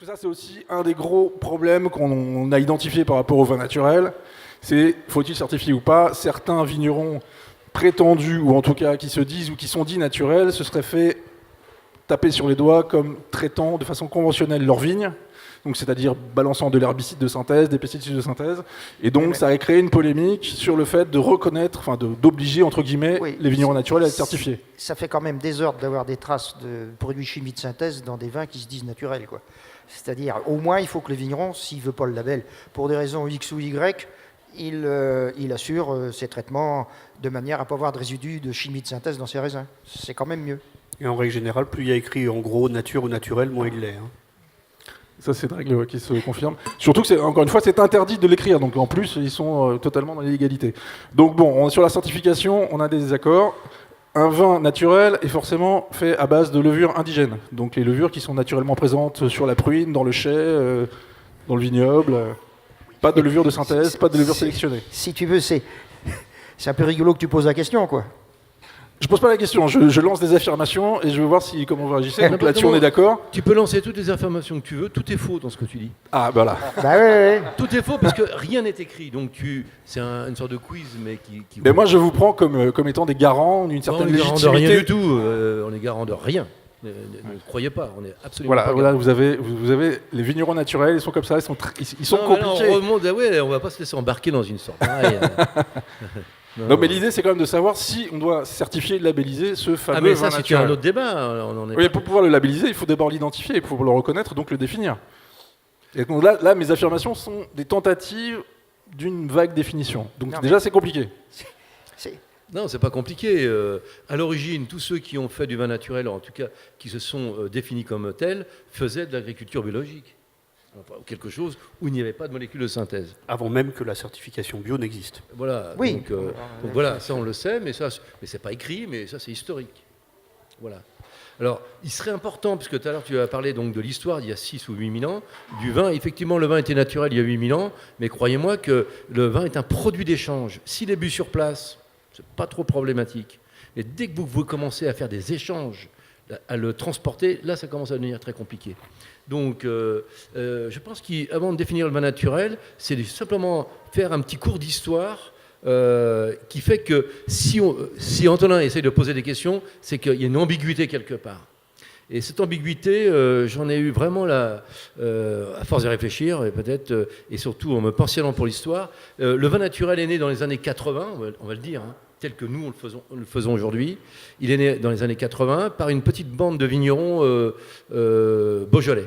que ça, c'est aussi un des gros problèmes qu'on a identifié par rapport au vin naturel. C'est, faut-il certifier ou pas? Certains vignerons prétendus, ou en tout cas qui se disent ou qui sont dits naturels, se seraient fait taper sur les doigts comme traitant de façon conventionnelle leurs vignes, donc c'est-à-dire balançant de l'herbicide de synthèse, des pesticides de synthèse, et donc ça a créé une polémique sur le fait de reconnaître, enfin d'obliger entre guillemets les vignerons naturels à être certifiés. Ça fait quand même des ordres d'avoir des traces de produits chimiques de synthèse dans des vins qui se disent naturels, quoi. C'est-à-dire, au moins, il faut que le vigneron, s'il ne veut pas le label, pour des raisons X ou Y, il assure ses traitements de manière à ne pas avoir de résidus de chimie de synthèse dans ses raisins. C'est quand même mieux. Et en règle générale, plus il y a écrit en gros nature ou naturel, moins il l'est. Hein. Ça, c'est une règle qui se confirme. Surtout que, encore une fois, c'est interdit de l'écrire. Donc, en plus, ils sont totalement dans l'illégalité. Donc, bon, sur la certification, on a des désaccords. Un vin naturel est forcément fait à base de levures indigènes. Donc, les levures qui sont naturellement présentes sur la pruine, dans le chai, dans le vignoble. Pas de levure de synthèse, pas de levure sélectionnée. Si tu veux, c'est un peu rigolo que tu poses la question, quoi. Je pose pas la question, je lance des affirmations et je veux voir comment vous réagissez. Donc là-dessus, on est d'accord. Tu peux lancer toutes les affirmations que tu veux, tout est faux dans ce que tu dis. Ah, voilà. Bah ouais. Tout est faux parce que rien n'est écrit. Donc c'est une sorte de quiz, mais qui. Mais moi, je vous prends comme étant des garants d'une certaine légitimité. On est garant de rien du tout. On est garant de rien. Ne croyez pas, on est absolument pas. Voilà, vous avez les vignerons naturels, ils sont comme ça, ils sont compliqués. On va pas se laisser embarquer dans une sorte. Non, mais l'idée, c'est quand même de savoir si on doit certifier et labelliser ce fameux mais vin ça, naturel. c'est un autre débat. Oui, pour pouvoir le labelliser, il faut d'abord l'identifier, pour le reconnaître, donc le définir. Et donc là, mes affirmations sont des tentatives d'une vague définition. Donc c'est compliqué. Non, c'est pas compliqué. À l'origine, tous ceux qui ont fait du vin naturel, en tout cas qui se sont définis comme tels, faisaient de l'agriculture biologique. Enfin, quelque chose où il n'y avait pas de molécules de synthèse. Avant même que la certification bio n'existe. Voilà. Oui. Donc voilà, ça on le sait, mais c'est pas écrit, mais ça c'est historique. Voilà. Alors, il serait important, puisque tout à l'heure tu as parlé donc de l'histoire d'il y a 6 ou 8 000 ans, du vin. Effectivement, le vin était naturel il y a 8 000 ans, mais croyez-moi que le vin est un produit d'échange. S'il est bu sur place, c'est pas trop problématique. Mais dès que vous commencez à faire des échanges, à le transporter, là ça commence à devenir très compliqué. Donc, je pense qu'avant de définir le vin naturel, c'est simplement faire un petit cours d'histoire qui fait que si Antonin essaie de poser des questions, c'est qu'il y a une ambiguïté quelque part. Et cette ambiguïté, j'en ai eu vraiment à force de réfléchir, et peut-être, et surtout en me pensionnant pour l'histoire. Le vin naturel est né dans les années 80, on va le dire, hein, tel que nous on le faisons aujourd'hui. Il est né dans les années 80 par une petite bande de vignerons beaujolais.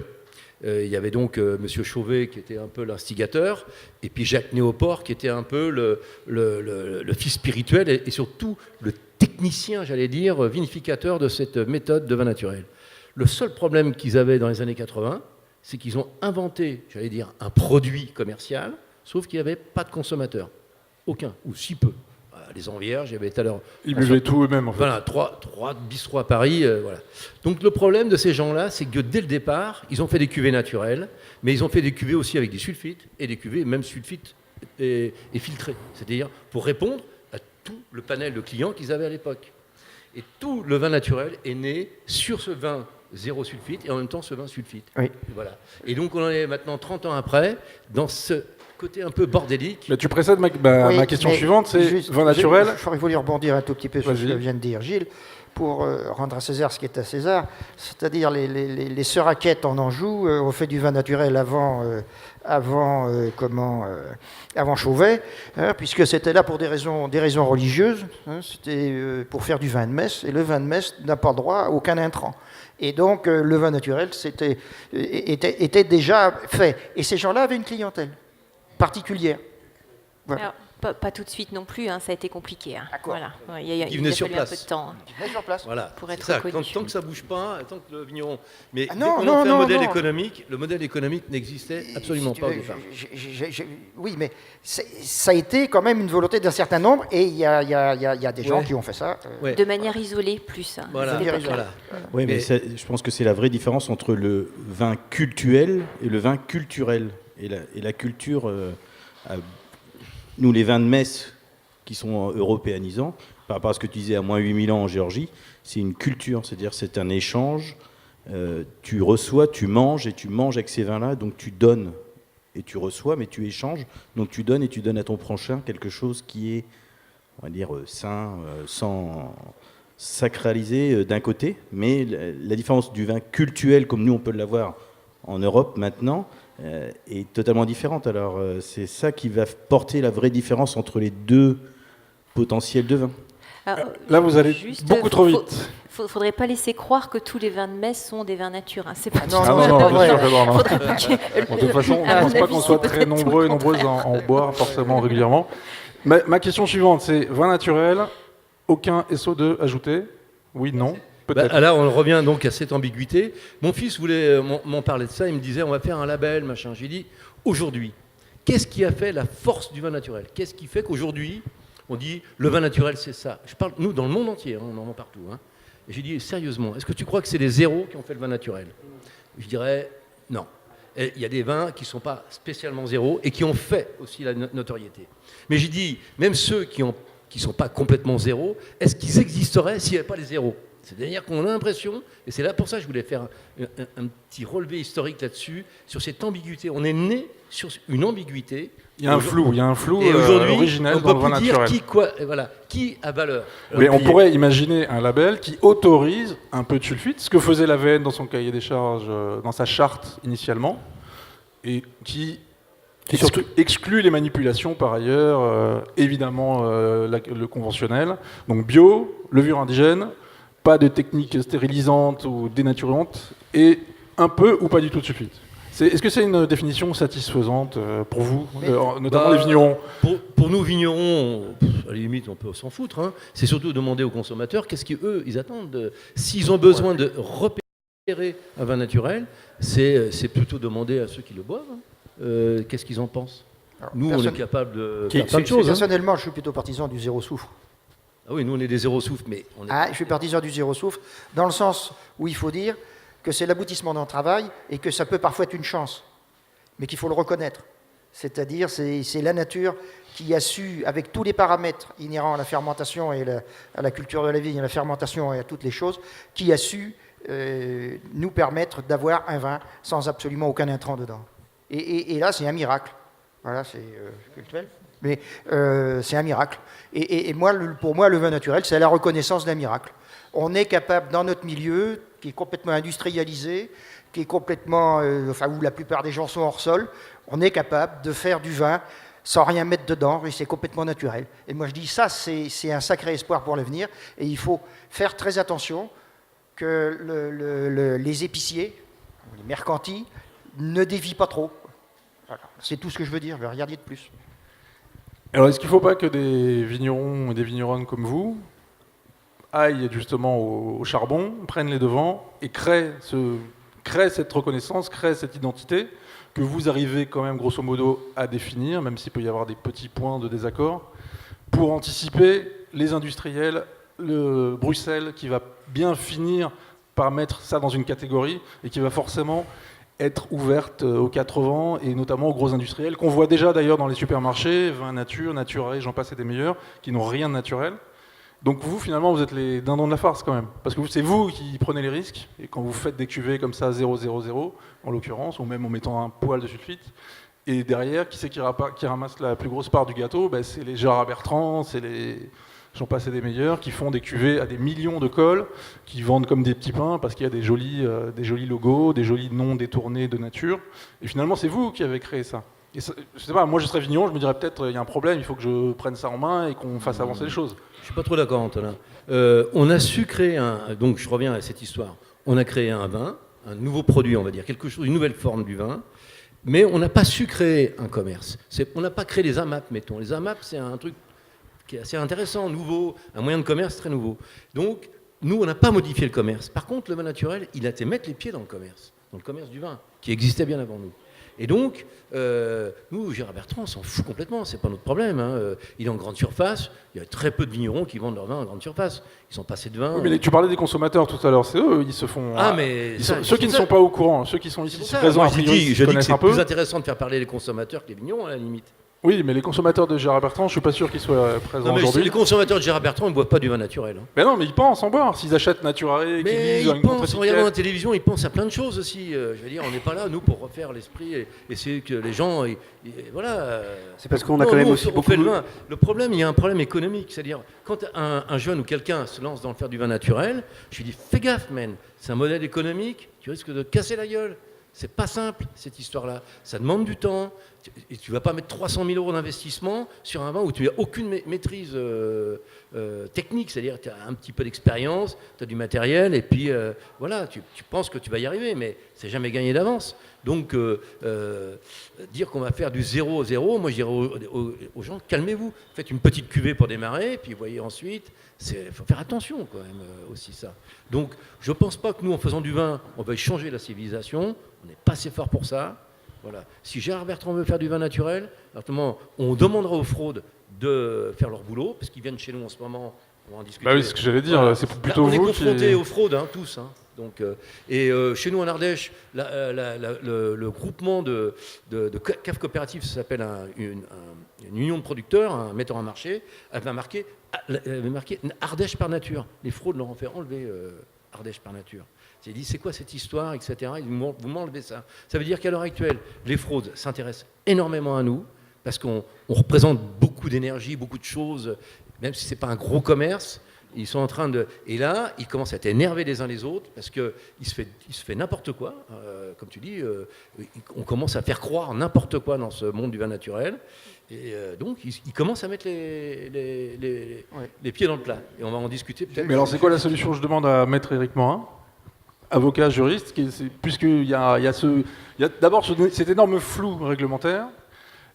Il y avait donc M. Chauvet qui était un peu l'instigateur, et puis Jacques Néauport qui était un peu le fils spirituel et surtout le technicien, j'allais dire, vinificateur de cette méthode de vin naturel. Le seul problème qu'ils avaient dans les années 80, c'est qu'ils ont inventé, j'allais dire, un produit commercial, sauf qu'il n'y avait pas de consommateur. Aucun, ou si peu. Les Envierges, il y avait tout à l'heure... Ils buvaient tout eux-mêmes, en fait. Voilà, trois bistrots à Paris, voilà. Donc le problème de ces gens-là, c'est que dès le départ, ils ont fait des cuvées naturelles, mais ils ont fait des cuvées aussi avec des sulfites, et des cuvées, même sulfites et filtrées. C'est-à-dire pour répondre à tout le panel de clients qu'ils avaient à l'époque. Et tout le vin naturel est né sur ce vin zéro sulfite, et en même temps ce vin sulfite. Oui. Voilà. Et donc on en est maintenant 30 ans après, dans ce côté un peu bordélique. Mais tu précèdes ma question suivante, c'est vin naturel. Je voulais rebondir un tout petit peu sur ce que vient de dire Gilles, pour rendre à César ce qui est à César, c'est-à-dire les sœurs Haquette en Anjou ont fait du vin naturel avant Chauvet, hein, puisque c'était là pour des raisons religieuses, hein, c'était pour faire du vin de messe, et le vin de messe n'a pas droit à aucun intrant. Et donc le vin naturel était déjà fait. Et ces gens-là avaient une clientèle particulière. Voilà. Alors, pas tout de suite non plus, hein, ça a été compliqué. Hein. Voilà. Il a fallu un peu de temps sur place. Voilà. Pour être ça, reconnu. tant que ça ne bouge pas, tant que le vigneron... Mais dès non, qu'on en fait un modèle économique, le modèle économique n'existait absolument pas au départ. Oui, mais ça a été quand même une volonté d'un certain nombre, et il y a des gens qui ont fait ça. De manière isolée, plus. Hein. Voilà. Oui, mais je pense que c'est la vraie différence entre le vin cultuel et le vin culturel. Et la culture... nous, les vins de messe qui sont européanisants, par rapport à ce que tu disais à moins 8000 ans en Géorgie, c'est une culture, c'est-à-dire c'est un échange tu reçois, tu manges et tu manges avec ces vins-là, donc tu donnes et tu reçois, mais tu échanges, donc tu donnes et tu donnes à ton prochain quelque chose qui est, on va dire, sain, sans sacralisé d'un côté, mais la différence du vin cultuel, comme nous on peut l'avoir en Europe maintenant, est totalement différente. Alors c'est ça qui va porter la vraie différence entre les deux potentiels de vin. Alors, Là, vous allez beaucoup trop vite. Faudrait pas laisser croire que tous les vins de Metz sont des vins nature. Hein. C'est pas non, Ah non, c'est bien pas sûr, vrai. j'adore, non. Faudrait pas que- Bon, de toute façon, je À ne mon pense pas avis, qu'on c'est soit très peut-être tout nombreux et le nombreuses à en boire forcément régulièrement. Ma question suivante, c'est vin naturel, aucun SO2 ajouté? Oui, non? Peut-être. Là, on revient donc à cette ambiguïté. Mon fils voulait m'en parler de ça. Il me disait, on va faire un label, machin. J'ai dit, aujourd'hui, qu'est-ce qui a fait la force du vin naturel? Qu'est-ce qui fait qu'aujourd'hui, on dit, le vin naturel, c'est ça? Je parle, nous, dans le monde entier, hein, on en vend partout. Hein. Et j'ai dit, sérieusement, est-ce que tu crois que c'est les zéros qui ont fait le vin naturel? Je dirais, non. Et il y a des vins qui ne sont pas spécialement zéros et qui ont fait aussi la notoriété. Mais j'ai dit, même ceux qui ne sont pas complètement zéros, est-ce qu'ils existeraient s'il n'y avait pas les zéros? C'est-à-dire qu'on a l'impression, et c'est là pour ça que je voulais faire un petit relevé historique là-dessus, sur cette ambiguïté. On est né sur une ambiguïté. Il y a un flou Et aujourd'hui, originel on dans ne le vin peut plus dire naturel. qui a valeur. Mais on Puis- pourrait imaginer un label qui autorise un peu de sulfite, ce que faisait l'AVN dans son cahier des charges, dans sa charte initialement, et qui surtout exclut les manipulations par ailleurs, évidemment le conventionnel, donc bio, levure indigène, pas de technique stérilisante ou dénaturante, et un peu ou pas du tout de sulfite. Est-ce que c'est une définition satisfaisante pour vous, notamment les vignerons? Pour nous, vignerons, à la limite, on peut s'en foutre. Hein. C'est surtout demander aux consommateurs qu'est-ce qu'eux, ils attendent. S'ils ont besoin de repérer un vin naturel, c'est plutôt demander à ceux qui le boivent. Hein. Qu'est-ce qu'ils en pensent? Alors, Nous, on est capable de faire plein de c'est- choses. Hein. Personnellement, je suis plutôt partisan du zéro soufre. Ah oui, nous, on est des zéro souffle, mais on est... Je suis partisan du zéro soufre, dans le sens où il faut dire que c'est l'aboutissement d'un travail et que ça peut parfois être une chance, mais qu'il faut le reconnaître. C'est-à-dire, c'est la nature qui a su, avec tous les paramètres inhérents à la fermentation et à la culture de la vigne, à la fermentation et à toutes les choses, qui a su nous permettre d'avoir un vin sans absolument aucun intrant dedans. Et là, c'est un miracle. Voilà, c'est culturel. Mais c'est un miracle. Et moi, pour moi, le vin naturel, c'est la reconnaissance d'un miracle. On est capable, dans notre milieu, qui est complètement industrialisé, qui est complètement, où la plupart des gens sont hors sol, on est capable de faire du vin sans rien mettre dedans, et c'est complètement naturel. Et moi, je dis ça, c'est un sacré espoir pour l'avenir, et il faut faire très attention que les épiciers, les mercantis, ne dévient pas trop. Voilà. C'est tout ce que je veux dire, je vais rien dire de plus. Alors, est-ce qu'il ne faut pas que des vignerons et des vigneronnes comme vous aillent justement au charbon, prennent les devants et créent cette reconnaissance, créent cette identité que vous arrivez quand même grosso modo à définir, même s'il peut y avoir des petits points de désaccord, pour anticiper les industriels, le Bruxelles qui va bien finir par mettre ça dans une catégorie et qui va forcément être ouverte aux 4 vents et notamment aux gros industriels qu'on voit déjà d'ailleurs dans les supermarchés, vin nature, naturel, j'en passe et des meilleurs, qui n'ont rien de naturel. Donc vous, finalement, vous êtes les dindons de la farce quand même. Parce que c'est vous qui prenez les risques. Et quand vous faites des cuvées comme ça, 0,0,0, en l'occurrence, ou même en mettant un poil de sulfite, et derrière, qui c'est qui ramasse la plus grosse part du gâteau? C'est les Gérard Bertrand, c'est les... J'en passe et des meilleurs, qui font des cuvées à des millions de cols, qui vendent comme des petits pains parce qu'il y a des jolis logos, des jolis noms détournés de nature. Et finalement, c'est vous qui avez créé ça. Et ça, je sais pas, moi je serais vigneron, je me dirais peut-être il y a un problème, il faut que je prenne ça en main et qu'on fasse avancer les choses. Je suis pas trop d'accord, Antonin. On a su créer donc je reviens à cette histoire. On a créé un vin, un nouveau produit, on va dire, quelque chose, une nouvelle forme du vin, mais on n'a pas su créer un commerce. On n'a pas créé les AMAP, mettons. Les AMAP, c'est un truc qui est assez intéressant, nouveau, un moyen de commerce très nouveau. Donc, nous, on n'a pas modifié le commerce. Par contre, le vin naturel, il a été mettre les pieds dans le commerce du vin, qui existait bien avant nous. Et donc, nous, Gérard Bertrand, on s'en fout complètement, c'est pas notre problème. Hein. Il est en grande surface, il y a très peu de vignerons qui vendent leur vin en grande surface. Ils sont passés de vin. Oui, mais tu parlais des consommateurs tout à l'heure, c'est eux, ils se font... ceux qui ne sont pas au courant, ceux qui sont ici présents, Moi, a priori, je dis que connaissent c'est un peu. plus intéressant de faire parler les consommateurs que les vignerons, à la limite. Oui, mais les consommateurs de Gérard Bertrand, je suis pas sûr qu'ils soient présents Non, mais aujourd'hui. les consommateurs de Gérard Bertrand ne boivent pas du vin naturel. Hein. Mais non, mais ils pensent en boire. S'ils achètent Naturare, qu'ils Mais lisent ils une pensent, en contre-étiquette. regardant la télévision, ils pensent à plein de choses aussi. Je veux dire, on n'est pas là, nous, pour refaire l'esprit et essayer que les gens... voilà. C'est parce qu'on a Non, quand même nous, aussi on beaucoup fait le de... vin. Le problème, il y a un problème économique. C'est-à-dire, quand un jeune ou quelqu'un se lance dans le faire du vin naturel, je lui dis, fais gaffe, man. C'est un modèle économique, tu risques de te casser la gueule. C'est pas simple, cette histoire-là. Ça demande du temps. Et tu vas pas mettre 300 000 euros d'investissement sur un vin où tu n'as aucune maîtrise technique. C'est-à-dire, tu as un petit peu d'expérience, tu as du matériel, et puis voilà, tu penses que tu vas y arriver, mais c'est jamais gagné d'avance. Donc, dire qu'on va faire du 0-0, moi je dirais aux gens, calmez-vous. Faites une petite cuvée pour démarrer, puis voyez ensuite. Il faut faire attention quand même aussi ça. Donc, je ne pense pas que nous, en faisant du vin, on va changer la civilisation. On n'est pas assez fort pour ça. Voilà. Si Gérard Bertrand veut faire du vin naturel, alors, on demandera aux fraudes de faire leur boulot, parce qu'ils viennent chez nous en ce moment, on va en discuter. Bah oui, c'est ce que j'allais dire, Voilà. c'est plutôt Là, on vous est confrontés qui... aux fraudes, hein, tous. Hein. Donc, chez nous en Ardèche, le groupement de caves coopératives, ça s'appelle une union de producteurs, un metteur en marché, avait marqué Ardèche par nature. Les fraudes leur ont fait enlever Ardèche par nature. J'ai dit, c'est quoi cette histoire, etc. Vous m'enlevez ça. Ça veut dire qu'à l'heure actuelle, les fraudes s'intéressent énormément à nous, parce qu'on représente beaucoup d'énergie, beaucoup de choses, même si ce n'est pas un gros commerce. Ils sont en train de... Et là, ils commencent à être énervés les uns les autres, parce qu'il se fait n'importe quoi. Comme tu dis, on commence à faire croire n'importe quoi dans ce monde du vin naturel. Et donc, ils commencent à mettre les pieds dans le plat. Et on va en discuter peut-être. Mais alors, c'est quoi la solution? Je demande à Maître Éric Morin, avocat, juriste, puisqu'il y a d'abord cet énorme flou réglementaire.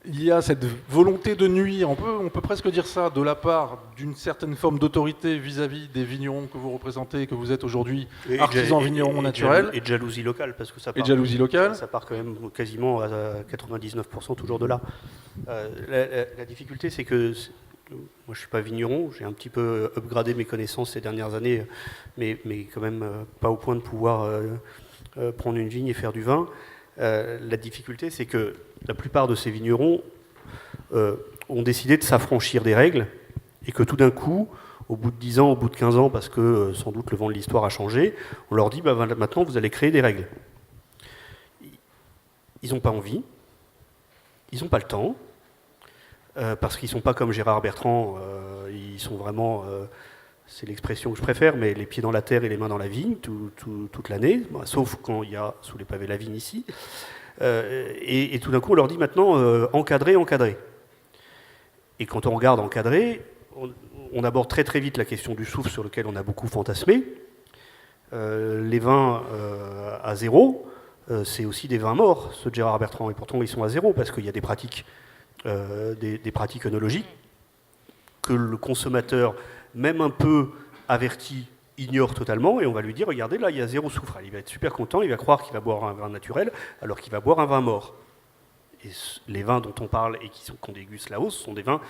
Il y a cette volonté de nuire, on peut presque dire ça, de la part d'une certaine forme d'autorité vis-à-vis des vignerons que vous représentez, que vous êtes aujourd'hui artisans vignerons naturels. Et de jalousie locale, parce que ça part, et de jalousie locale. Ça part quand même quasiment à 99% toujours de là. La difficulté, c'est que moi je ne suis pas vigneron, j'ai un petit peu upgradé mes connaissances ces dernières années, mais quand même pas au point de pouvoir prendre une vigne et faire du vin. La difficulté, c'est que la plupart de ces vignerons ont décidé de s'affranchir des règles et que tout d'un coup, au bout de 10 ans, au bout de 15 ans, parce que sans doute le vent de l'histoire a changé, on leur dit maintenant vous allez créer des règles. Ils n'ont pas envie, ils n'ont pas le temps, parce qu'ils ne sont pas comme Gérard Bertrand, ils sont vraiment... c'est l'expression que je préfère, mais les pieds dans la terre et les mains dans la vigne toute l'année, sauf quand il y a sous les pavés la vigne ici. Et tout d'un coup, on leur dit maintenant encadrer. Et quand on regarde encadrer, on aborde très très vite la question du soufre sur lequel on a beaucoup fantasmé. Les vins à zéro, c'est aussi des vins morts, ceux de Gérard Bertrand, et pourtant ils sont à zéro parce qu'il y a des pratiques œnologiques que le consommateur, même un peu averti, ignore totalement, et on va lui dire, regardez, là, il y a zéro soufre. Il va être super content, il va croire qu'il va boire un vin naturel, alors qu'il va boire un vin mort. Et les vins dont on parle et qu'on déguste là-haut, ce sont des vins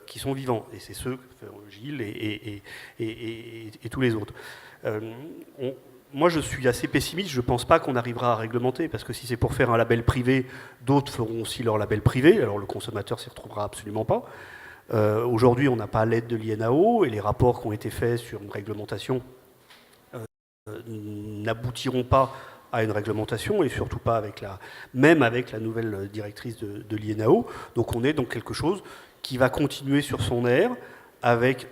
qui sont vivants. Et c'est ceux que fait Gilles et tous les autres. Moi, je suis assez pessimiste, je ne pense pas qu'on arrivera à réglementer, parce que si c'est pour faire un label privé, d'autres feront aussi leur label privé, alors le consommateur s'y retrouvera absolument pas. Aujourd'hui, on n'a pas l'aide de l'INAO et les rapports qui ont été faits sur une réglementation n'aboutiront pas à une réglementation et surtout pas même avec la nouvelle directrice de l'INAO. Donc on est dans quelque chose qui va continuer sur son air avec,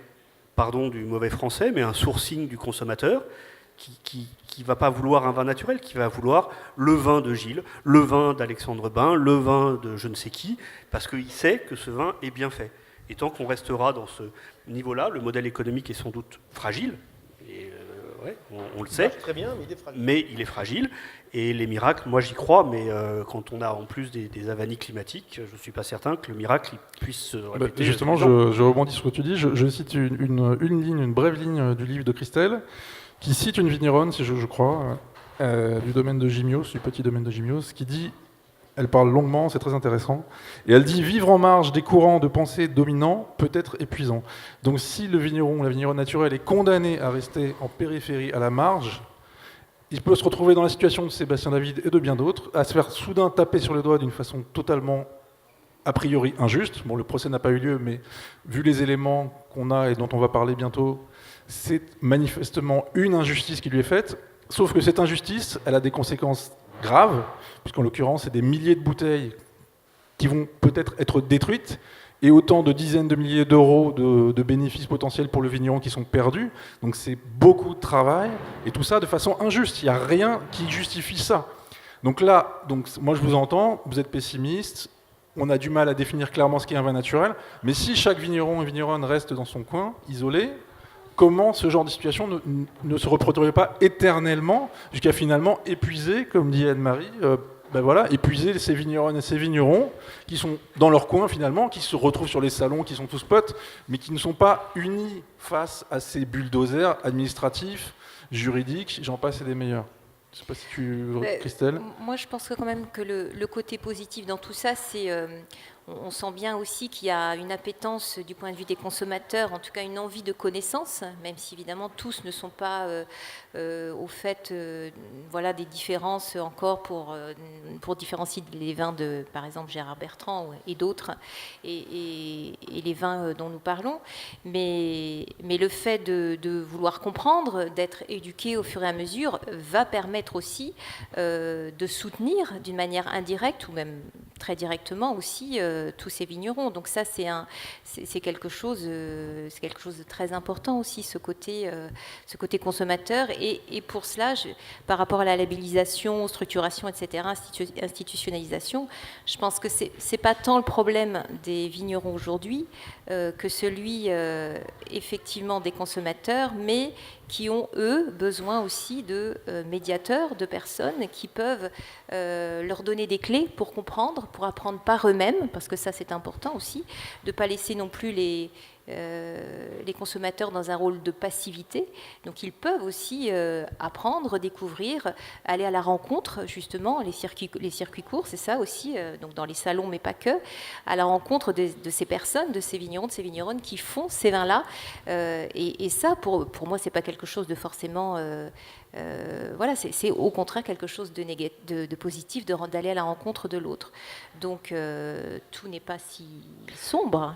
pardon du mauvais français, mais un sourcing du consommateur qui ne va pas vouloir un vin naturel, qui va vouloir le vin de Gilles, le vin d'Alexandre Bain, le vin de je ne sais qui, parce qu'il sait que ce vin est bien fait. Et tant qu'on restera dans ce niveau-là, le modèle économique est sans doute fragile, et on le sait, très bien, mais il est fragile. Mais il est fragile, et les miracles, moi j'y crois, mais quand on a en plus des avanies climatiques, je ne suis pas certain que le miracle puisse se répéter. Justement, je rebondis sur ce que tu dis, je cite une brève ligne du livre de Christelle, qui cite une vigneronne, si je crois, du domaine de Gimios, du petit domaine de Gimios, qui dit... Elle parle longuement, c'est très intéressant. Et elle dit « Vivre en marge des courants de pensée dominants peut être épuisant ». Donc si le vigneron, la vigneronne naturelle est condamné à rester en périphérie, à la marge, il peut se retrouver dans la situation de Sébastien David et de bien d'autres, à se faire soudain taper sur les doigts d'une façon totalement a priori injuste. Bon, le procès n'a pas eu lieu, mais vu les éléments qu'on a et dont on va parler bientôt, c'est manifestement une injustice qui lui est faite. Sauf que cette injustice, elle a des conséquences graves, puisqu'en l'occurrence, c'est des milliers de bouteilles qui vont peut-être être détruites, et autant de dizaines de milliers d'euros de bénéfices potentiels pour le vigneron qui sont perdus. Donc c'est beaucoup de travail, et tout ça de façon injuste. Il n'y a rien qui justifie ça. Donc là, moi je vous entends, vous êtes pessimiste, on a du mal à définir clairement ce qu'est un vin naturel, mais si chaque vigneron et vigneronne reste dans son coin, isolé, comment ce genre de situation ne se reproduirait pas éternellement, jusqu'à finalement épuiser, comme dit Anne-Marie, épuiser ces vigneronnes et ces vignerons qui sont dans leur coin finalement, qui se retrouvent sur les salons, qui sont tous potes, mais qui ne sont pas unis face à ces bulldozers administratifs, juridiques, j'en passe et des meilleurs. Je ne sais pas si Christelle. Moi, je pense que quand même que le côté positif dans tout ça, c'est on sent bien aussi qu'il y a une appétence du point de vue des consommateurs, en tout cas une envie de connaissance, même si évidemment tous ne sont pas au fait des différences encore pour différencier les vins de, par exemple, Gérard Bertrand et d'autres, et les vins dont nous parlons. Mais le fait de vouloir comprendre, d'être éduqué au fur et à mesure, va permettre aussi de soutenir d'une manière indirecte ou même très directement aussi tous ces vignerons. Donc ça, c'est quelque chose de très important aussi, ce côté consommateur. Et pour cela, par rapport à la labellisation, structuration, etc., institutionnalisation, je pense que c'est pas tant le problème des vignerons aujourd'hui que celui effectivement des consommateurs, mais qui ont, eux, besoin aussi de médiateurs, de personnes qui peuvent leur donner des clés pour comprendre, pour apprendre par eux-mêmes, parce que ça c'est important aussi, de ne pas laisser non plus les consommateurs dans un rôle de passivité. Donc ils peuvent aussi apprendre, découvrir, aller à la rencontre, justement, les circuits courts, c'est ça aussi, donc dans les salons, mais pas que, à la rencontre de ces personnes, de ces vignerons, de ces vigneronnes qui font ces vins-là. Et ça, pour moi, c'est pas quelque chose de forcément... c'est au contraire quelque chose de positif, d'aller à la rencontre de l'autre. Donc tout n'est pas si sombre.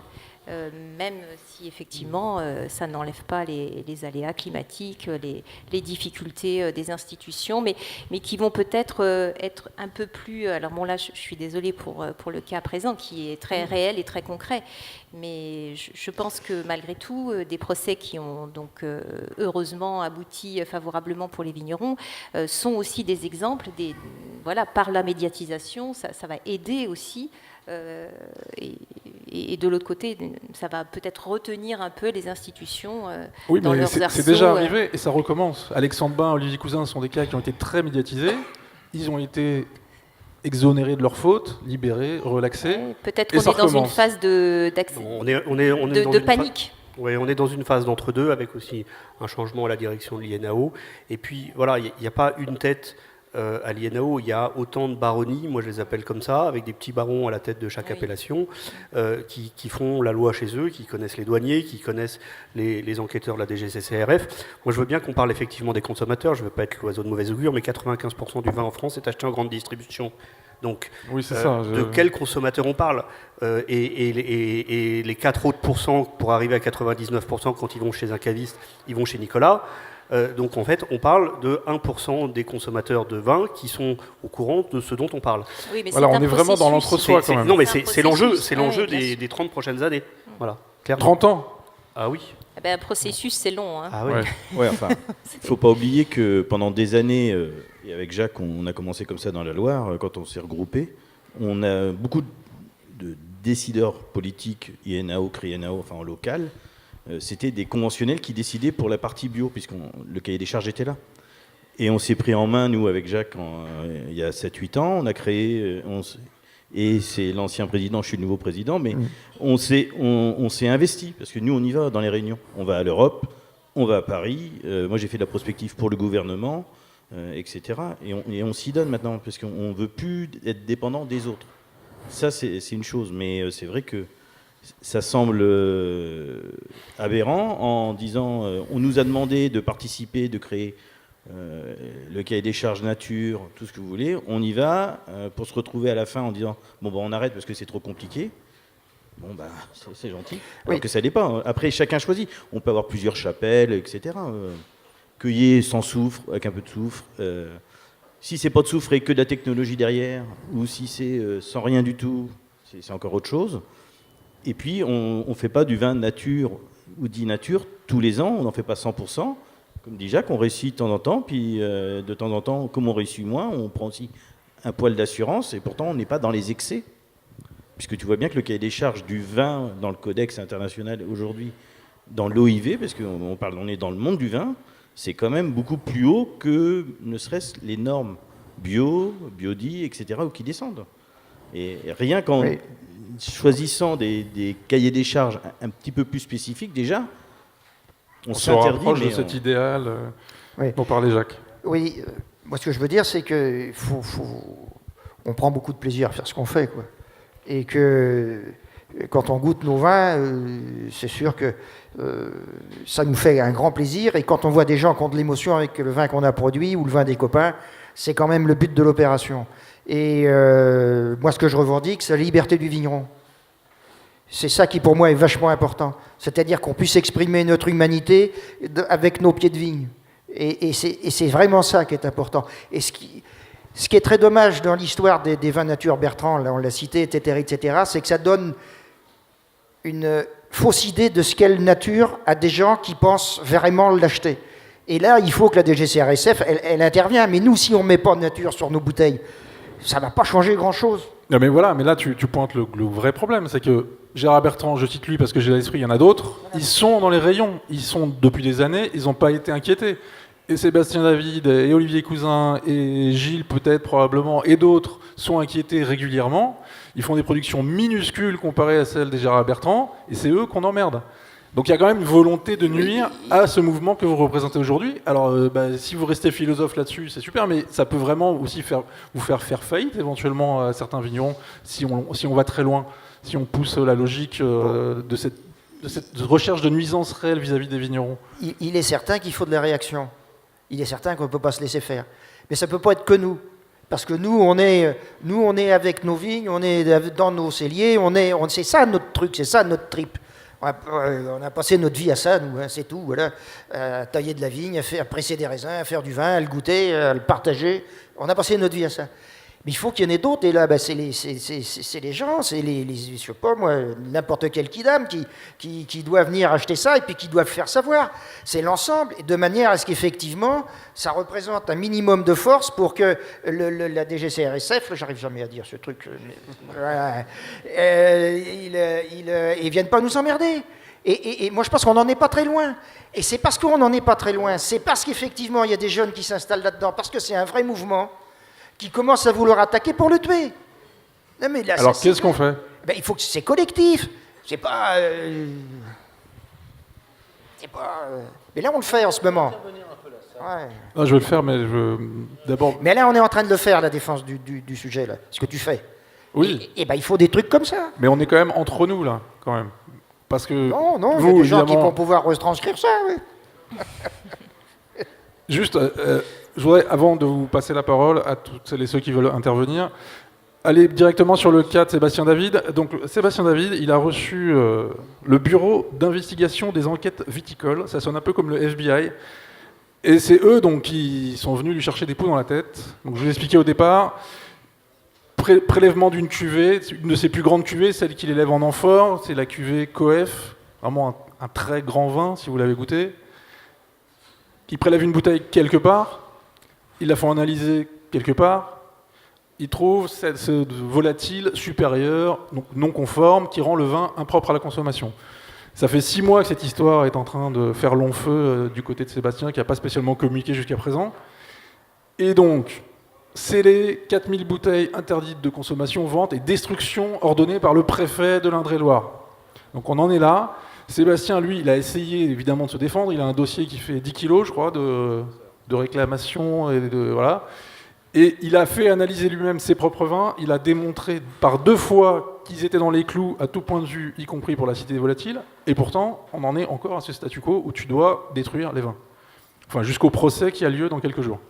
Même si effectivement ça n'enlève pas les aléas climatiques, les difficultés des institutions, mais qui vont peut-être être un peu plus... Alors bon, là je suis désolée pour le cas présent qui est très réel et très concret, mais je pense que malgré tout, des procès qui ont donc heureusement abouti favorablement pour les vignerons sont aussi des exemples, par la médiatisation, ça va aider aussi. Et de l'autre côté, ça va peut-être retenir un peu les institutions dans leurs arceaux. C'est déjà arrivé et ça recommence. Alexandre Bain, Olivier Cousin sont des cas qui ont été très médiatisés. Ils ont été exonérés de leurs fautes, libérés, relaxés. Peut-être qu'on est dans une phase de panique. Oui, on est dans une phase d'entre-deux avec aussi un changement à la direction de l'INAO. Et puis, voilà, il n'y a pas une tête... à l'INAO, il y a autant de baronnies, moi je les appelle comme ça, avec des petits barons à la tête de chaque appellation, qui font la loi chez eux, qui connaissent les douaniers, qui connaissent les enquêteurs de la DGCCRF. Moi je veux bien qu'on parle effectivement des consommateurs, je ne veux pas être l'oiseau de mauvais augure, mais 95% du vin en France est acheté en grande distribution. Donc, de quels consommateurs on parle et les 4 autres pourcents, pour arriver à 99%, quand ils vont chez un caviste, ils vont chez Nicolas. Donc en fait, on parle de 1% des consommateurs de vin qui sont au courant de ce dont on parle. Oui, mais on est vraiment dans l'entre-soi quand même. Non, mais c'est l'enjeu des 30 prochaines années. Voilà, clairement. 30 ans. Ah oui. Un processus, c'est long. Hein. Ah oui. Ouais, enfin, il ne faut pas oublier que pendant des années, et avec Jacques, on a commencé comme ça dans la Loire, quand on s'est regroupés, on a beaucoup de décideurs politiques, INAO, CRINAO, enfin en local, c'était des conventionnels qui décidaient pour la partie bio, puisque le cahier des charges était là. Et on s'est pris en main, nous, avec Jacques, il y a 7-8 ans. On a créé, et c'est l'ancien président, je suis le nouveau président, mais on s'est investi, parce que nous, on y va dans les réunions. On va à l'Europe, on va à Paris. Moi, j'ai fait de la prospective pour le gouvernement, etc. Et on s'y donne maintenant, parce qu'on ne veut plus être dépendant des autres. Ça, c'est une chose, mais c'est vrai que ça semble aberrant en disant on nous a demandé de participer, de créer le cahier des charges nature, tout ce que vous voulez. On y va pour se retrouver à la fin en disant bon, on arrête parce que c'est trop compliqué. Bon, bah, c'est gentil. Oui. Alors que ça dépend. Après, chacun choisit. On peut avoir plusieurs chapelles, etc. Cueillir sans soufre, avec un peu de soufre. Si c'est pas de soufre et que de la technologie derrière, ou si c'est sans rien du tout, c'est encore autre chose. Et puis, on ne fait pas du vin nature ou dit nature tous les ans, on n'en fait pas 100%. Comme dit Jacques, on réussit de temps en temps, puis de temps en temps, comme on réussit moins, on prend aussi un poil d'assurance, et pourtant on n'est pas dans les excès. Puisque tu vois bien que le cahier des charges du vin dans le Codex international aujourd'hui, dans l'OIV, parce on est dans le monde du vin, c'est quand même beaucoup plus haut que ne serait-ce les normes bio, biodie, etc., ou qui descendent. Et rien qu'en choisissant des cahiers des charges un petit peu plus spécifiques, déjà, on se s'interdit. rapproche de cet idéal dont parlait Jacques. Oui, moi ce que je veux dire, c'est que on prend beaucoup de plaisir à faire ce qu'on fait, quoi. Et que quand on goûte nos vins, c'est sûr que ça nous fait un grand plaisir. Et quand on voit des gens qui ont de l'émotion avec le vin qu'on a produit ou le vin des copains, c'est quand même le but de l'opération. Et moi, ce que je revendique, c'est la liberté du vigneron. C'est ça qui, pour moi, est vachement important. C'est-à-dire qu'on puisse exprimer notre humanité avec nos pieds de vigne. Et c'est vraiment ça qui est important. Et ce qui est très dommage dans l'histoire des vins nature Bertrand, là on l'a cité, etc., c'est que ça donne une fausse idée de ce qu'est nature à des gens qui pensent vraiment l'acheter. Et là, il faut que la DGCRSF, elle intervient. Mais nous, si on ne met pas de nature sur nos bouteilles, ça ne va pas changer grand-chose. Non mais voilà, mais là tu pointes le vrai problème, c'est que Gérard Bertrand, je cite lui parce que j'ai l'esprit, il y en a d'autres, ils sont dans les rayons, ils sont depuis des années, ils n'ont pas été inquiétés. Et Sébastien David, et Olivier Cousin, et Gilles peut-être probablement, et d'autres sont inquiétés régulièrement. Ils font des productions minuscules comparées à celles des Gérard Bertrand, et c'est eux qu'on emmerde. Donc il y a quand même une volonté de nuire à ce mouvement que vous représentez aujourd'hui. Alors si vous restez philosophe là-dessus, c'est super, mais ça peut vraiment aussi vous faire faillite éventuellement à certains vignerons si on va très loin, si on pousse la logique de cette recherche de nuisance réelle vis-à-vis des vignerons. Il est certain qu'il faut de la réaction. Il est certain qu'on ne peut pas se laisser faire. Mais ça ne peut pas être que nous. Parce que nous, on est avec nos vignes, on est dans nos celliers, c'est ça notre truc, c'est ça notre trip. On a passé notre vie à ça, nous, hein, c'est tout, voilà. À tailler de la vigne, à presser des raisins, à faire du vin, à le goûter, à le partager. On a passé notre vie à ça. Mais il faut qu'il y en ait d'autres, et là, c'est les gens, c'est je sais pas moi, n'importe quel kidam qui doit venir acheter ça et puis qui doivent faire savoir. C'est l'ensemble, de manière à ce qu'effectivement, ça représente un minimum de force pour que la DGCRSF, j'arrive jamais à dire ce truc, ils viennent pas nous emmerder. Et moi, je pense qu'on n'en est pas très loin. Et c'est parce qu'on n'en est pas très loin, c'est parce qu'effectivement, il y a des jeunes qui s'installent là-dedans, parce que c'est un vrai mouvement qui commence à vouloir attaquer pour le tuer. Non, mais là, alors qu'est-ce qu'on fait ? Il faut que c'est collectif. C'est pas... Mais là, on le fait en ce moment. Ouais. Je vais le faire, mais d'abord... Mais là, on est en train de le faire, la défense du sujet, là, ce que tu fais. Oui. Et il faut des trucs comme ça. Mais on est quand même entre nous, là, quand même. Parce que Non, il y a vous, des gens qui évidemment... vont pouvoir retranscrire ça, oui. Juste, je voudrais, avant de vous passer la parole à toutes celles et ceux qui veulent intervenir, aller directement sur le cas de Sébastien David. Donc, Sébastien David, il a reçu le Bureau d'investigation des enquêtes viticoles. Ça sonne un peu comme le FBI. Et c'est eux donc, qui sont venus lui chercher des poux dans la tête. Donc, je vous ai expliqué au départ. Prélèvement d'une cuvée, une de ses plus grandes cuvées, celle qu'il élève en amphore, c'est la cuvée Coef, vraiment un très grand vin, si vous l'avez goûté. Il prélève une bouteille quelque part, ils la font analyser quelque part, ils trouvent ce volatile supérieur, donc non conforme, qui rend le vin impropre à la consommation. Ça fait 6 mois que cette histoire est en train de faire long feu du côté de Sébastien, qui n'a pas spécialement communiqué jusqu'à présent. Et donc, scellé, 4000 bouteilles interdites de consommation, vente et destruction ordonnée par le préfet de l'Indre-et-Loire. Donc on en est là. Sébastien, lui, il a essayé évidemment de se défendre. Il a un dossier qui fait 10 kilos, je crois, de réclamation. Voilà. Et il a fait analyser lui-même ses propres vins. Il a démontré par 2 fois qu'ils étaient dans les clous à tout point de vue, y compris pour l'acidité volatile. Et pourtant, on en est encore à ce statu quo où tu dois détruire les vins. Enfin, jusqu'au procès qui a lieu dans quelques jours.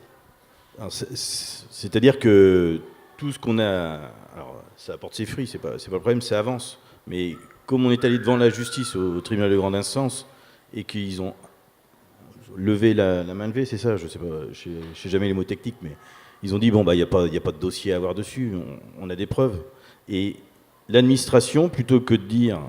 C'est-à-dire que tout ce qu'on a... Alors, ça apporte ses fruits, c'est pas le problème, ça avance. Mais comme on est allé devant la justice au tribunal de grande instance et qu'ils ont levé la main levée, c'est ça, je sais pas, je sais jamais les mots techniques, mais ils ont dit bon bah il y a pas de dossier à avoir dessus, on a des preuves. Et l'administration, plutôt que de dire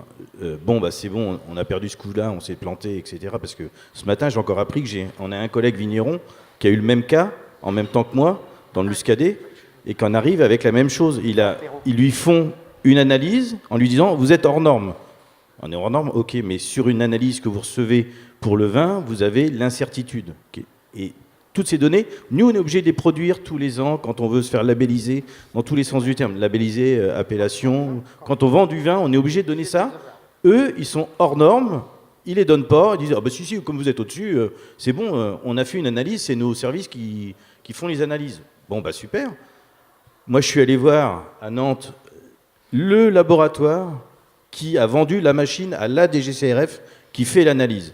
bon bah c'est bon, on a perdu ce coup-là, on s'est planté, etc. Parce que ce matin j'ai encore appris que on a un collègue vigneron qui a eu le même cas en même temps que moi dans le Muscadet et qu'on arrive avec la même chose. Ils lui font une analyse en lui disant vous êtes hors norme. On est hors norme, ok, mais sur une analyse que vous recevez pour le vin, vous avez l'incertitude. Okay. Et toutes ces données, nous on est obligé de les produire tous les ans quand on veut se faire labelliser dans tous les sens du terme. Labelliser, appellation. Quand on vend du vin, on est obligé de donner ça. Eux, ils sont hors normes, ils les donnent pas, ils disent ah bah si, comme vous êtes au-dessus, c'est bon, on a fait une analyse, c'est nos services qui font les analyses. Bon bah super. Moi je suis allé voir à Nantes le laboratoire qui a vendu la machine à la DGCRF qui fait l'analyse.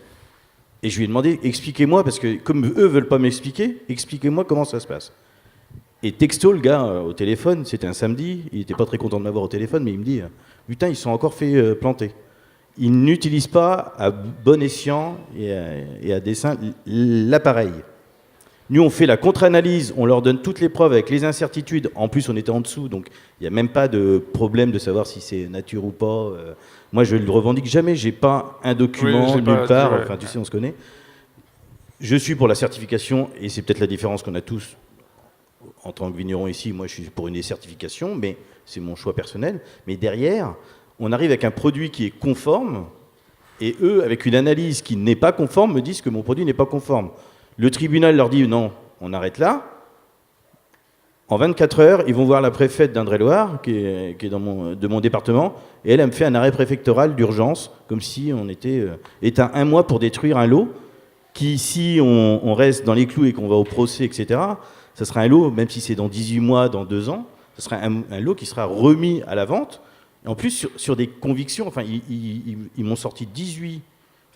Et je lui ai demandé, expliquez-moi, parce que comme eux veulent pas m'expliquer, expliquez-moi comment ça se passe. Et texto, le gars, au téléphone, c'était un samedi, il était pas très content de m'avoir au téléphone, mais il me dit, putain, ils sont encore fait planter. Ils n'utilisent pas à bon escient et à dessein l'appareil. Nous, on fait la contre-analyse, on leur donne toutes les preuves avec les incertitudes. En plus, on était en dessous, donc il n'y a même pas de problème de savoir si c'est nature ou pas. Moi, je ne le revendique jamais. Je n'ai pas un document nulle part. Enfin, tu sais, on se connaît. Je suis pour la certification, et c'est peut-être la différence qu'on a tous en tant que vigneron ici. Moi, je suis pour une certification, mais c'est mon choix personnel. Mais derrière, on arrive avec un produit qui est conforme, et eux, avec une analyse qui n'est pas conforme, me disent que mon produit n'est pas conforme. Le tribunal leur dit non, on arrête là. En 24 heures, ils vont voir la préfète d'Indre-et-Loire, qui est de mon département, et elle me fait un arrêt préfectoral d'urgence, comme si on était à 1 mois pour détruire un lot, qui, si on reste dans les clous et qu'on va au procès, etc., ça sera un lot, même si c'est dans 18 mois, dans 2 ans, ça sera un lot qui sera remis à la vente. Et en plus, sur des convictions, enfin, ils m'ont sorti 18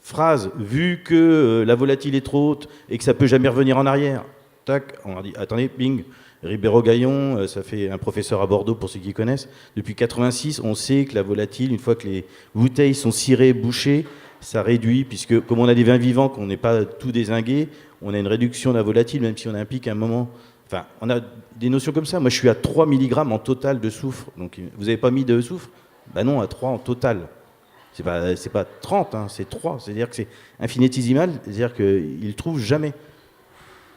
phrases, vu que la volatile est trop haute et que ça peut jamais revenir en arrière. Tac, on leur dit, attendez, bing, Ribéro-Gaillon, ça fait un professeur à Bordeaux pour ceux qui connaissent. Depuis 86, on sait que la volatile, une fois que les bouteilles sont cirées, bouchées, ça réduit, puisque comme on a des vins vivants, qu'on n'est pas tout dézingué, on a une réduction de la volatile, même si on a un pic à un moment. Enfin, on a des notions comme ça. Moi, je suis à 3 mg en total de soufre. Donc, vous n'avez pas mis de soufre ? Ben non, à 3 en total. C'est pas 30, hein, c'est 3. C'est-à-dire que c'est infinitésimal, c'est-à-dire qu'ils ne le trouvent jamais.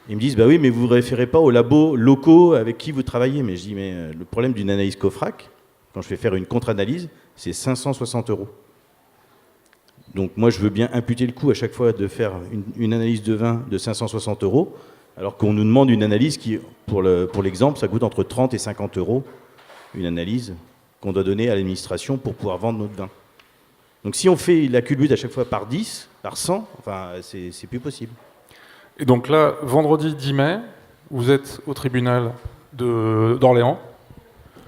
Ils me disent, bah oui, mais vous ne vous référez pas aux labos locaux avec qui vous travaillez. Mais je dis, mais le problème d'une analyse COFRAC, quand je fais faire une contre-analyse, c'est 560 €. Donc moi, je veux bien imputer le coût à chaque fois de faire une analyse de vin de 560 €, alors qu'on nous demande une analyse qui, pour l'exemple, ça coûte entre 30 et 50 €, une analyse qu'on doit donner à l'administration pour pouvoir vendre notre vin. Donc si on fait la culbute à chaque fois par 10, par 100, enfin, c'est plus possible. Et donc là, vendredi 10 mai, vous êtes au tribunal d'Orléans.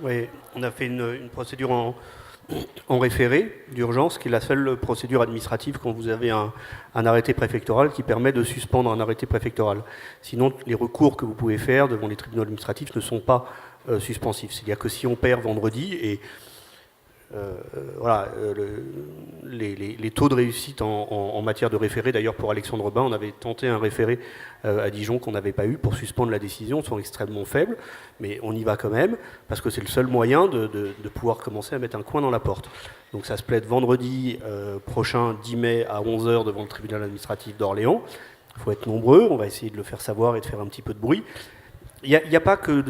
Oui, on a fait une procédure en référé d'urgence, qui est la seule procédure administrative quand vous avez un arrêté préfectoral qui permet de suspendre un arrêté préfectoral. Sinon, les recours que vous pouvez faire devant les tribunaux administratifs ne sont pas suspensifs. C'est-à-dire que si on perd vendredi, et voilà, les taux de réussite en matière de référé, d'ailleurs pour Alexandre Bain, on avait tenté un référé à Dijon qu'on n'avait pas eu pour suspendre la décision, sont extrêmement faibles, mais on y va quand même, parce que c'est le seul moyen de pouvoir commencer à mettre un coin dans la porte. Donc ça se plaide vendredi prochain, 10 mai, à 11 h devant le tribunal administratif d'Orléans. Il faut être nombreux, on va essayer de le faire savoir et de faire un petit peu de bruit. Il n'y a pas que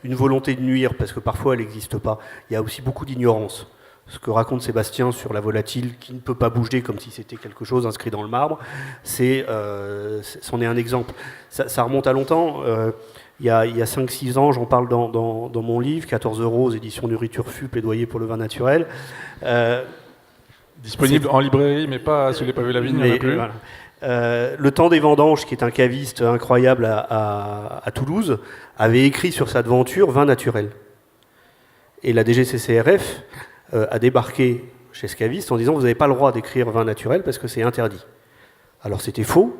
une volonté de nuire, parce que parfois elle n'existe pas. Il y a aussi beaucoup d'ignorance. Ce que raconte Sébastien sur la volatile qui ne peut pas bouger comme si c'était quelque chose inscrit dans le marbre, c'en est un exemple. Ça remonte à longtemps. Il y a 5-6 ans, j'en parle dans mon livre, 14 € aux éditions du Riturfu, plaidoyer pour le vin naturel. Disponible en librairie, mais pas sous les pavés de la vigne, il n'y en a plus. Voilà. Le Temps des Vendanges, qui est un caviste incroyable à Toulouse, avait écrit sur sa devanture vin naturel. Et la DGCCRF a débarqué chez ce caviste en disant vous n'avez pas le droit d'écrire vin naturel parce que c'est interdit. Alors c'était faux,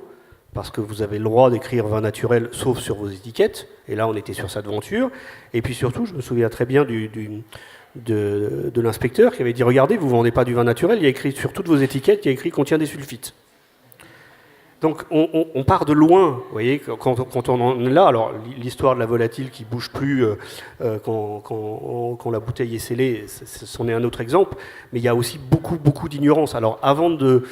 parce que vous avez le droit d'écrire vin naturel sauf sur vos étiquettes, et là on était sur sa devanture. Et puis surtout, je me souviens très bien de l'inspecteur qui avait dit « Regardez, vous ne vendez pas du vin naturel, il y a écrit sur toutes vos étiquettes, il y a écrit contient des sulfites ». Donc on part de loin, vous voyez, quand on en est là. Alors l'histoire de la volatile qui bouge plus quand la bouteille est scellée, c'en est un autre exemple. Mais il y a aussi beaucoup d'ignorance. Alors avant de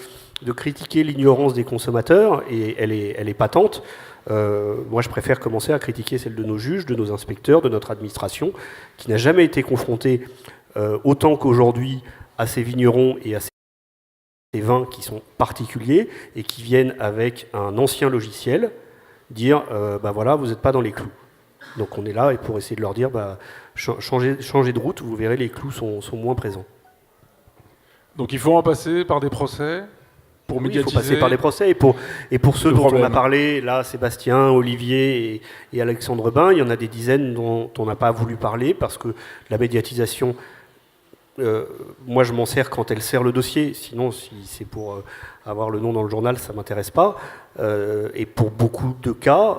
critiquer l'ignorance des consommateurs, et elle est patente, moi je préfère commencer à critiquer celle de nos juges, de nos inspecteurs, de notre administration, qui n'a jamais été confrontée autant qu'aujourd'hui à ces vignerons et à des vins qui sont particuliers et qui viennent avec un ancien logiciel dire voilà, vous n'êtes pas dans les clous. Donc on est là et pour essayer de leur dire changez de route, vous verrez, les clous sont moins présents. Donc il faut en passer par des procès pour médiatiser. Il faut passer par des procès et pour ceux dont on a parlé, là, Sébastien, Olivier et Alexandre Bain, il y en a des dizaines dont on n'a pas voulu parler parce que la médiatisation, moi je m'en sers quand elle sert le dossier, sinon si c'est pour avoir le nom dans le journal, ça ne m'intéresse pas. Et pour beaucoup de cas,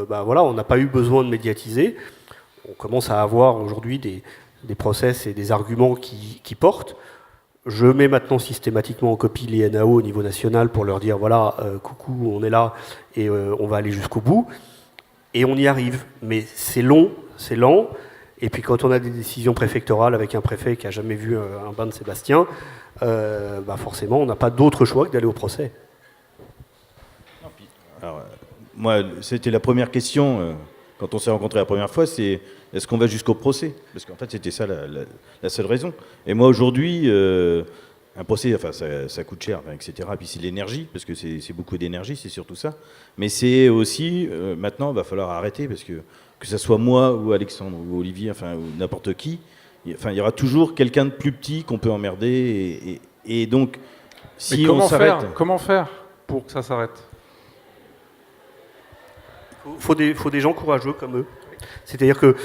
voilà, on n'a pas eu besoin de médiatiser. On commence à avoir aujourd'hui des process et des arguments qui portent. Je mets maintenant systématiquement en copie les NAO au niveau national pour leur dire voilà, coucou, on est là et on va aller jusqu'au bout. Et on y arrive. Mais c'est long, c'est lent. Et puis quand on a des décisions préfectorales avec un préfet qui n'a jamais vu un bain de Sébastien, forcément on n'a pas d'autre choix que d'aller au procès. Alors, moi, c'était la première question quand on s'est rencontrés la première fois, c'est est-ce qu'on va jusqu'au procès? Parce qu'en fait c'était ça la seule raison. Et moi aujourd'hui, un procès, enfin, ça coûte cher, etc. Et puis c'est l'énergie, parce que c'est beaucoup d'énergie, c'est surtout ça. Mais c'est aussi, maintenant il va falloir arrêter, parce que ce soit moi ou Alexandre ou Olivier, enfin, ou n'importe qui, enfin, il y aura toujours quelqu'un de plus petit qu'on peut emmerder. Et donc, si on s'arrête... Comment faire pour que ça s'arrête? Il faut des gens courageux comme eux. C'est-à-dire que,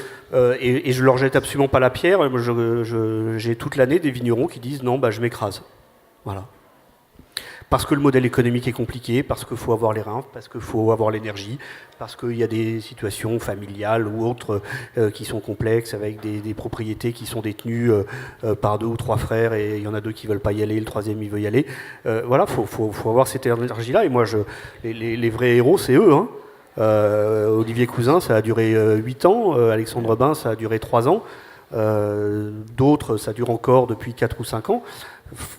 et je leur jette absolument pas la pierre, j'ai toute l'année des vignerons qui disent non, je m'écrase. Voilà. Parce que le modèle économique est compliqué, parce qu'il faut avoir les reins, parce qu'il faut avoir l'énergie, parce qu'il y a des situations familiales ou autres qui sont complexes, avec des propriétés qui sont détenues par 2 ou 3 frères, et il y en a 2 qui ne veulent pas y aller, le 3e il veut y aller. Voilà, faut avoir cette énergie-là, et moi, les vrais héros, c'est eux, hein. Olivier Cousin, ça a duré 8 ans, Alexandre Bain, ça a duré 3 ans, d'autres, ça dure encore depuis 4 ou 5 ans.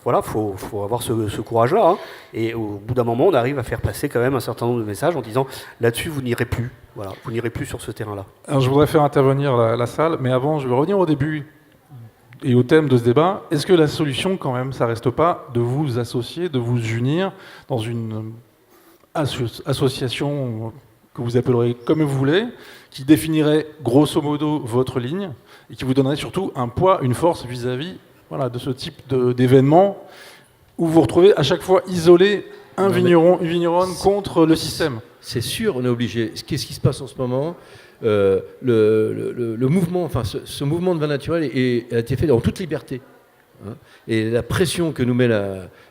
Voilà, faut avoir ce courage-là, hein. Et au bout d'un moment, on arrive à faire passer quand même un certain nombre de messages en disant là-dessus, vous n'irez plus. Voilà, vous n'irez plus sur ce terrain-là. Alors, je voudrais faire intervenir la salle, mais avant, je vais revenir au début et au thème de ce débat. Est-ce que la solution, quand même, ça reste pas de vous associer, de vous unir dans une association que vous appellerez comme vous voulez, qui définirait grosso modo votre ligne et qui vous donnerait surtout un poids, une force vis-à-vis de ce type d'événement où vous vous retrouvez à chaque fois isolé une vigneronne contre le système. C'est sûr, on est obligé. Qu'est-ce qui se passe en ce moment? Le mouvement, enfin ce mouvement de vin naturel a été fait en toute liberté. Hein, et la pression que nous met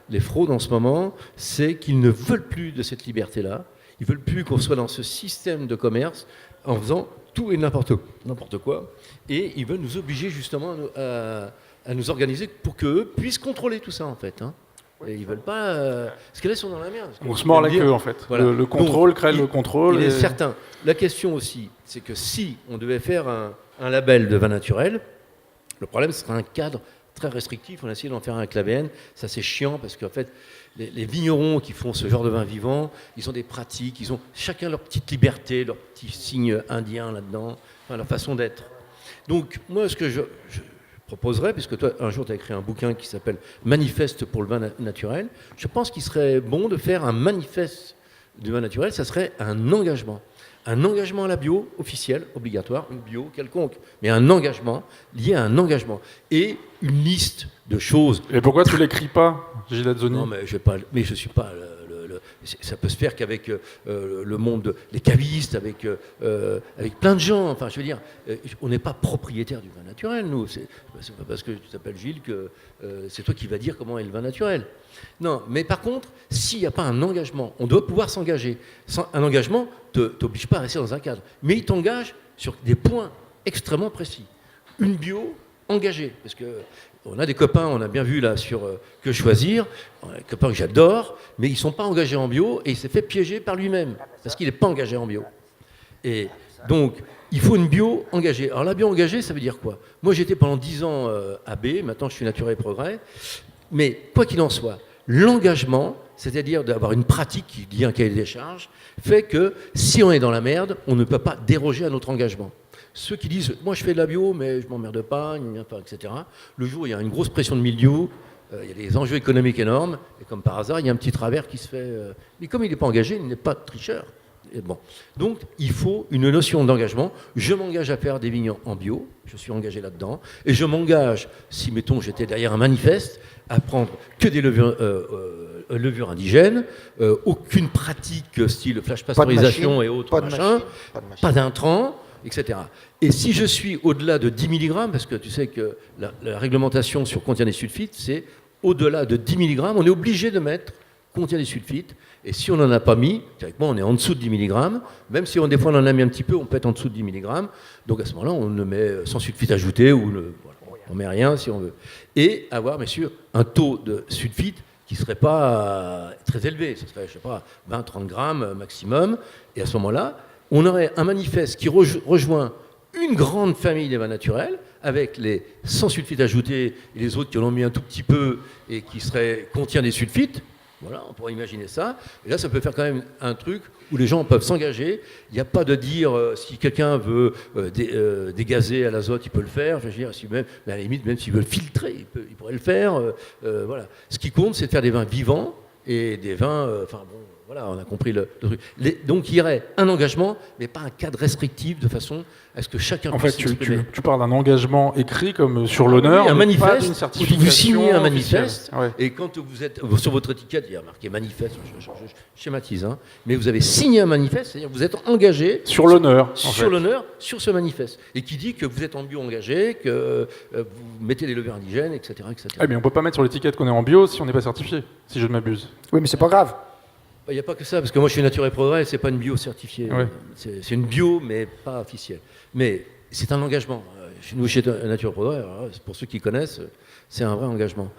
les fraudes en ce moment, c'est qu'ils ne veulent plus de cette liberté-là. Ils ne veulent plus qu'on soit dans ce système de commerce en faisant tout et n'importe quoi. Et ils veulent nous obliger justement à nous organiser pour qu'eux puissent contrôler tout ça, en fait. Hein. Et ils ne veulent pas... parce que là, ils sont dans la merde. On se mord la queue, en fait. Voilà. Le contrôle crée le contrôle. Il est certain. La question aussi, c'est que si on devait faire un label de vin naturel, le problème, ce serait un cadre très restrictif. On a essayé d'en faire un avec l'ABN. Ça, c'est chiant parce qu'en fait, les vignerons qui font ce genre de vin vivant, ils ont des pratiques, ils ont chacun leur petite liberté, leur petit signe indien là-dedans, enfin, leur façon d'être. Donc, moi, ce que je proposerais, puisque toi, un jour, tu as écrit un bouquin qui s'appelle « Manifeste pour le vin naturel », je pense qu'il serait bon de faire un manifeste du vin naturel, ça serait un engagement. Un engagement à la bio, officiel, obligatoire, une bio quelconque, mais un engagement lié à un engagement. Et une liste de choses. Et pourquoi tu ne l'écris pas, Gilles Azzoni? Non, mais je ne suis pas... ça peut se faire qu'avec le monde, les cavistes, avec plein de gens. Enfin, je veux dire, on n'est pas propriétaire du vin naturel, nous. C'est pas parce que tu t'appelles Gilles que c'est toi qui vas dire comment est le vin naturel. Non, mais par contre, s'il n'y a pas un engagement, on doit pouvoir s'engager. Un engagement ne t'oblige pas à rester dans un cadre, mais il t'engage sur des points extrêmement précis. Une bio, engagé. Parce que on a des copains, on a bien vu là sur Que choisir, des copains que j'adore, mais ils ne sont pas engagés en bio et il s'est fait piéger par lui-même parce qu'il n'est pas engagé en bio. Et donc, il faut une bio engagée. Alors la bio engagée, ça veut dire quoi? Moi, j'étais pendant 10 ans à B, maintenant je suis Nature et Progrès. Mais quoi qu'il en soit, l'engagement, c'est-à-dire d'avoir une pratique qui dit un cahier des charges, fait que si on est dans la merde, on ne peut pas déroger à notre engagement. Ceux qui disent « moi je fais de la bio, mais je ne m'emmerde pas, etc. » Le jour où il y a une grosse pression de milieu, il y a des enjeux économiques énormes, et comme par hasard, il y a un petit travers qui se fait... Mais comme il n'est pas engagé, il n'est pas tricheur. Et bon. Donc, il faut une notion d'engagement. Je m'engage à faire des vignes en bio, je suis engagé là-dedans, et je m'engage, si, mettons, j'étais derrière un manifeste, à prendre que des levures indigènes, aucune pratique style flash pasteurisation et autres machins, pas d'intrants, etc. Et si je suis au-delà de 10 mg, parce que tu sais que la réglementation sur contient des sulfites, c'est au-delà de 10 mg, on est obligé de mettre contient des sulfites, et si on n'en a pas mis, théoriquement on est en dessous de 10 mg, même si des fois on en a mis un petit peu, on peut être en dessous de 10 mg, donc à ce moment-là on le met sans sulfite ajouté, ou on met rien si on veut. Et avoir bien sûr un taux de sulfite qui ne serait pas très élevé, ce serait, je sais pas, 20-30 grammes maximum, et à ce moment-là, on aurait un manifeste qui rejoint une grande famille des vins naturels, avec les sans sulfite ajoutés et les autres qui en ont mis un tout petit peu et qui contient des sulfites. Voilà, on pourrait imaginer ça. Et là, ça peut faire quand même un truc où les gens peuvent s'engager. Il n'y a pas de dire si quelqu'un veut dégazer à l'azote, il peut le faire. Je veux dire, mais à la limite, même s'il veut le filtrer, il pourrait le faire. Voilà. Ce qui compte, c'est de faire des vins vivants et des vins. Voilà, on a compris le truc. Donc, il y aurait un engagement, mais pas un cadre restrictif de façon à ce que chacun puisse s'exprimer. Tu parles d'un engagement écrit comme sur l'honneur, un manifeste, pas d'une certification. vous signez un manifeste, ouais. et quand vous êtes sur votre étiquette, il y a marqué manifeste, je schématise, hein, mais vous avez signé un manifeste, c'est-à-dire que vous êtes engagé sur l'honneur, sur ce manifeste, et qui dit que vous êtes en bio engagé, que vous mettez des levures indigènes, etc. Ah, mais on ne peut pas mettre sur l'étiquette qu'on est en bio si on n'est pas certifié, si je ne m'abuse. Oui, mais c'est pas grave. Il n'y a pas que ça, parce que moi je suis Nature et Progrès, c'est pas une bio certifiée. Ouais. C'est une bio, mais pas officielle. Mais c'est un engagement. Chez nous, chez Nature et Progrès, alors, pour ceux qui connaissent, c'est un vrai engagement.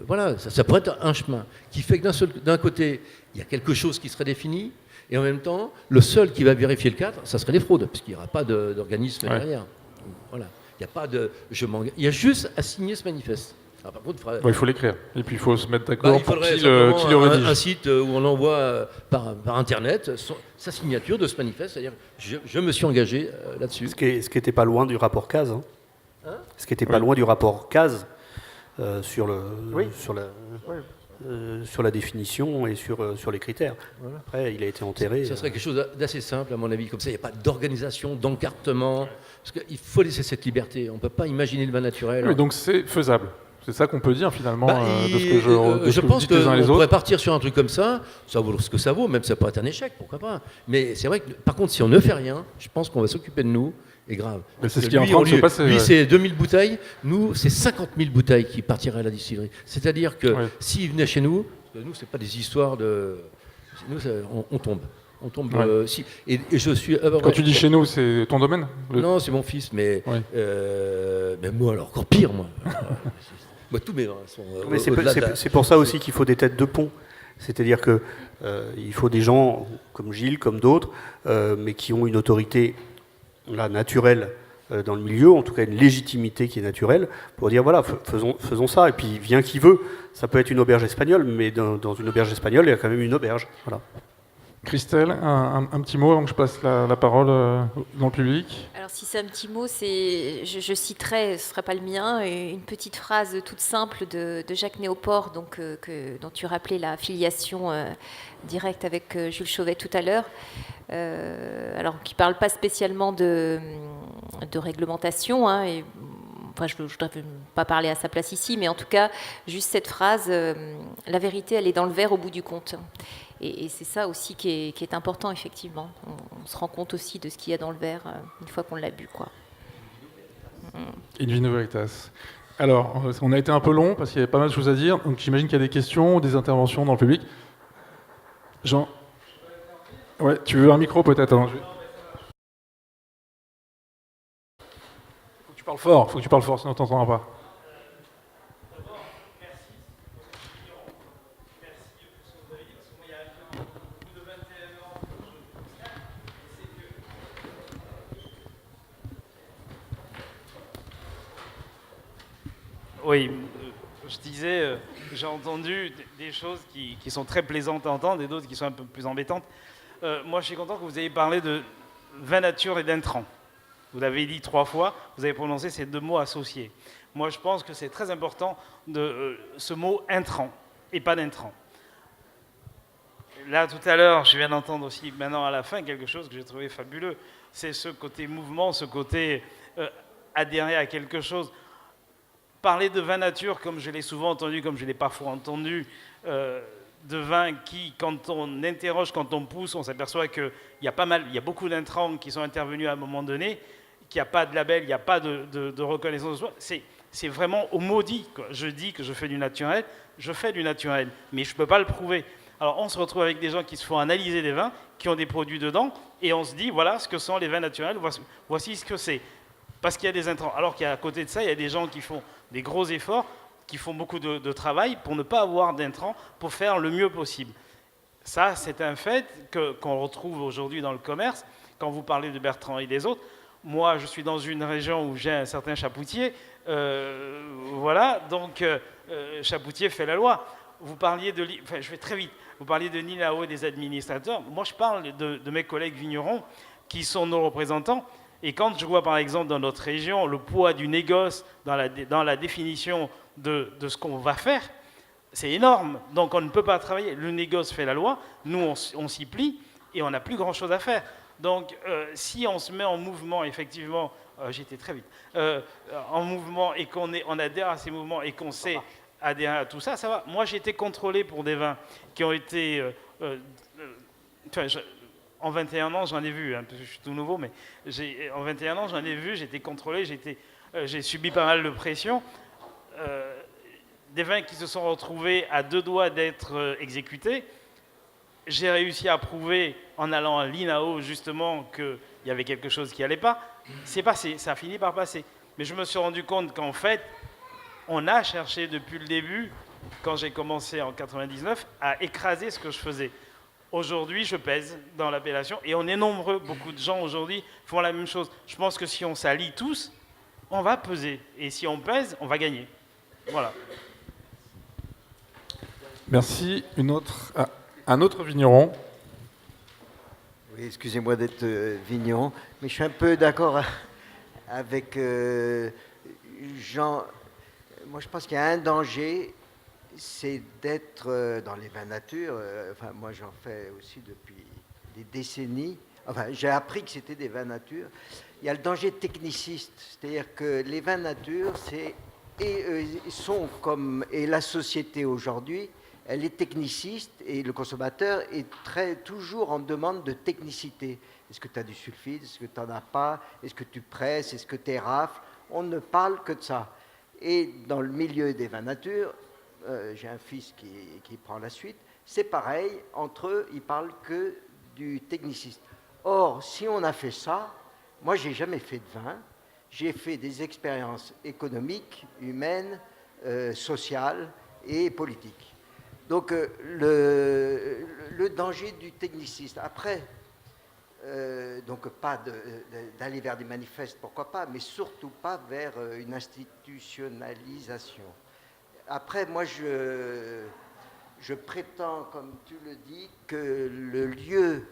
Voilà, ça pourrait être un chemin qui fait que d'un côté, il y a quelque chose qui serait défini, et en même temps, le seul qui va vérifier le cadre, ça serait les fraudes, puisqu'il n'y aura pas d'organisme derrière. Voilà. Il n'y a pas de. Il y a juste à signer ce manifeste. Ah, par contre, il faut l'écrire. Et puis il faut se mettre d'accord pour qui le rédige. Un site où on envoie par Internet sa signature de ce manifeste, c'est-à-dire je me suis engagé là-dessus. Ce qui n'était pas loin du rapport CASE. Ce qui n'était pas loin du rapport CASE sur la définition et sur les critères. Voilà. Après, il a été enterré. Ça serait quelque chose d'assez simple, à mon avis. Comme ça, il n'y a pas d'organisation, d'encartement. Parce qu'il faut laisser cette liberté. On ne peut pas imaginer le vin naturel. Oui, donc c'est faisable. C'est ça qu'on peut dire finalement de ce que je pense qu'on pourrait autres. Partir sur un truc comme ça vaut ce que ça vaut, même ça pourrait être un échec, pourquoi pas. Mais c'est vrai que par contre, si on ne fait rien, je pense qu'on va s'occuper de nous, et grave. Mais c'est ce qui est en train de se passer. Lui, c'est 2000 bouteilles, nous, c'est 50 000 bouteilles qui partiraient à la distillerie. C'est-à-dire que s'il venait chez nous, c'est pas des histoires de... Nous, on tombe. On tombe. Ouais. Et je suis. Quand tu dis chez nous, c'est ton domaine Non, c'est mon fils, mais moi, alors encore pire, moi. Moi, tous mes vins sont. Mais c'est pour ça aussi qu'il faut des têtes de pont. C'est-à-dire que il faut des gens comme Gilles, comme d'autres, mais qui ont une autorité naturelle dans le milieu, en tout cas une légitimité qui est naturelle, pour dire voilà, faisons ça. Et puis vient qui veut. Ça peut être une auberge espagnole, mais dans une auberge espagnole, il y a quand même une auberge. Voilà. Christelle, un petit mot avant que je passe la parole dans le public. Alors si c'est un petit mot, je citerai, ce ne sera pas le mien, une petite phrase toute simple de Jacques Néauport, donc, dont tu rappelais la filiation directe avec Jules Chauvet tout à l'heure, alors qui ne parle pas spécialement de réglementation, hein, et, enfin, je ne voudrais pas parler à sa place ici, mais en tout cas, juste cette phrase, la vérité, elle est dans le verre au bout du compte. Et c'est ça aussi qui est important, effectivement. On se rend compte aussi de ce qu'il y a dans le verre une fois qu'on l'a bu, quoi. In vino veritas. Alors, on a été un peu long parce qu'il y avait pas mal de choses à dire. Donc j'imagine qu'il y a des questions ou des interventions dans le public. Jean, ouais, tu veux un micro peut-être avant. Parle fort, faut que tu parles fort, sinon on t'entendra pas. Oui, je disais, j'ai entendu des choses qui sont très plaisantes à entendre et d'autres qui sont un peu plus embêtantes. Moi, je suis content que vous ayez parlé de vin nature et d'intrants. Vous l'avez dit 3 fois, vous avez prononcé ces 2 mots associés. Moi, je pense que c'est très important de ce mot intrant et pas d'intrant. Là, tout à l'heure, je viens d'entendre aussi maintenant à la fin quelque chose que j'ai trouvé fabuleux. C'est ce côté mouvement, ce côté adhérer à quelque chose. Parler de vin nature, comme je l'ai souvent entendu, comme je l'ai parfois entendu, de vin qui, quand on interroge, quand on pousse, on s'aperçoit qu'il y a beaucoup d'intrants qui sont intervenus à un moment donné, qu'il n'y a pas de label, il n'y a pas de reconnaissance de soi. C'est vraiment au maudit, quoi. Je dis que je fais du naturel, je fais du naturel, mais je ne peux pas le prouver. Alors on se retrouve avec des gens qui se font analyser des vins, qui ont des produits dedans, et on se dit, voilà ce que sont les vins naturels, voici ce que c'est. Parce qu'il y a des intrants. Alors qu'à côté de ça, il y a des gens qui font des gros efforts, qui font beaucoup de travail pour ne pas avoir d'intrants, pour faire le mieux possible. Ça, c'est un fait qu'on retrouve aujourd'hui dans le commerce. Quand vous parlez de Bertrand et des autres, moi, je suis dans une région où j'ai un certain chapoutier. Voilà, donc chapoutier fait la loi. Vous parliez de... Enfin, je vais très vite. Vous parliez de l'INAO et des administrateurs. Moi, je parle de mes collègues vignerons qui sont nos représentants. Et quand je vois, par exemple, dans notre région, le poids du négoce dans la définition de ce qu'on va faire, c'est énorme. Donc, on ne peut pas travailler. Le négoce fait la loi. Nous, on s'y plie et on n'a plus grand-chose à faire. Donc, si on se met en mouvement, effectivement, j'étais très vite, en mouvement et on adhère à ces mouvements et qu'on sait adhérer à tout ça, ça va. Moi, j'ai été contrôlé pour des vins qui ont été... en 21 ans, j'en ai vu, hein, parce que je suis tout nouveau, mais en 21 ans, j'en ai vu, j'ai été contrôlé, j'ai subi pas mal de pression. Des vins qui se sont retrouvés à 2 doigts d'être exécutés. J'ai réussi à prouver, en allant à l'INAO, justement, qu'il y avait quelque chose qui n'allait pas. C'est passé, ça a fini par passer. Mais je me suis rendu compte qu'en fait, on a cherché depuis le début, quand j'ai commencé en 99, à écraser ce que je faisais. Aujourd'hui, je pèse dans l'appellation, et on est nombreux, beaucoup de gens aujourd'hui font la même chose. Je pense que si on s'allie tous, on va peser. Et si on pèse, on va gagner. Voilà. Merci. Un autre vigneron. Oui, excusez-moi d'être vigneron, mais je suis un peu d'accord avec Jean. Moi, je pense qu'il y a un danger, c'est d'être dans les vins nature. Enfin, moi, j'en fais aussi depuis des décennies. Enfin, j'ai appris que c'était des vins nature. Il y a le danger techniciste, c'est-à-dire que les vins nature, et la société aujourd'hui, elle est techniciste et le consommateur est toujours en demande de technicité. Est-ce que tu as du sulfite? Est-ce que tu n'en as pas? Est-ce que tu presses? Est-ce que tu rafles? On ne parle que de ça. Et dans le milieu des vins nature, j'ai un fils qui prend la suite, c'est pareil, entre eux, ils parlent que du techniciste. Or, si on a fait ça, moi, j'ai jamais fait de vin, j'ai fait des expériences économiques, humaines, sociales et politiques. Donc, le danger du techniciste. Après, donc pas d'aller vers des manifestes, pourquoi pas, mais surtout pas vers une institutionnalisation. Après, moi, je prétends, comme tu le dis, que le lieu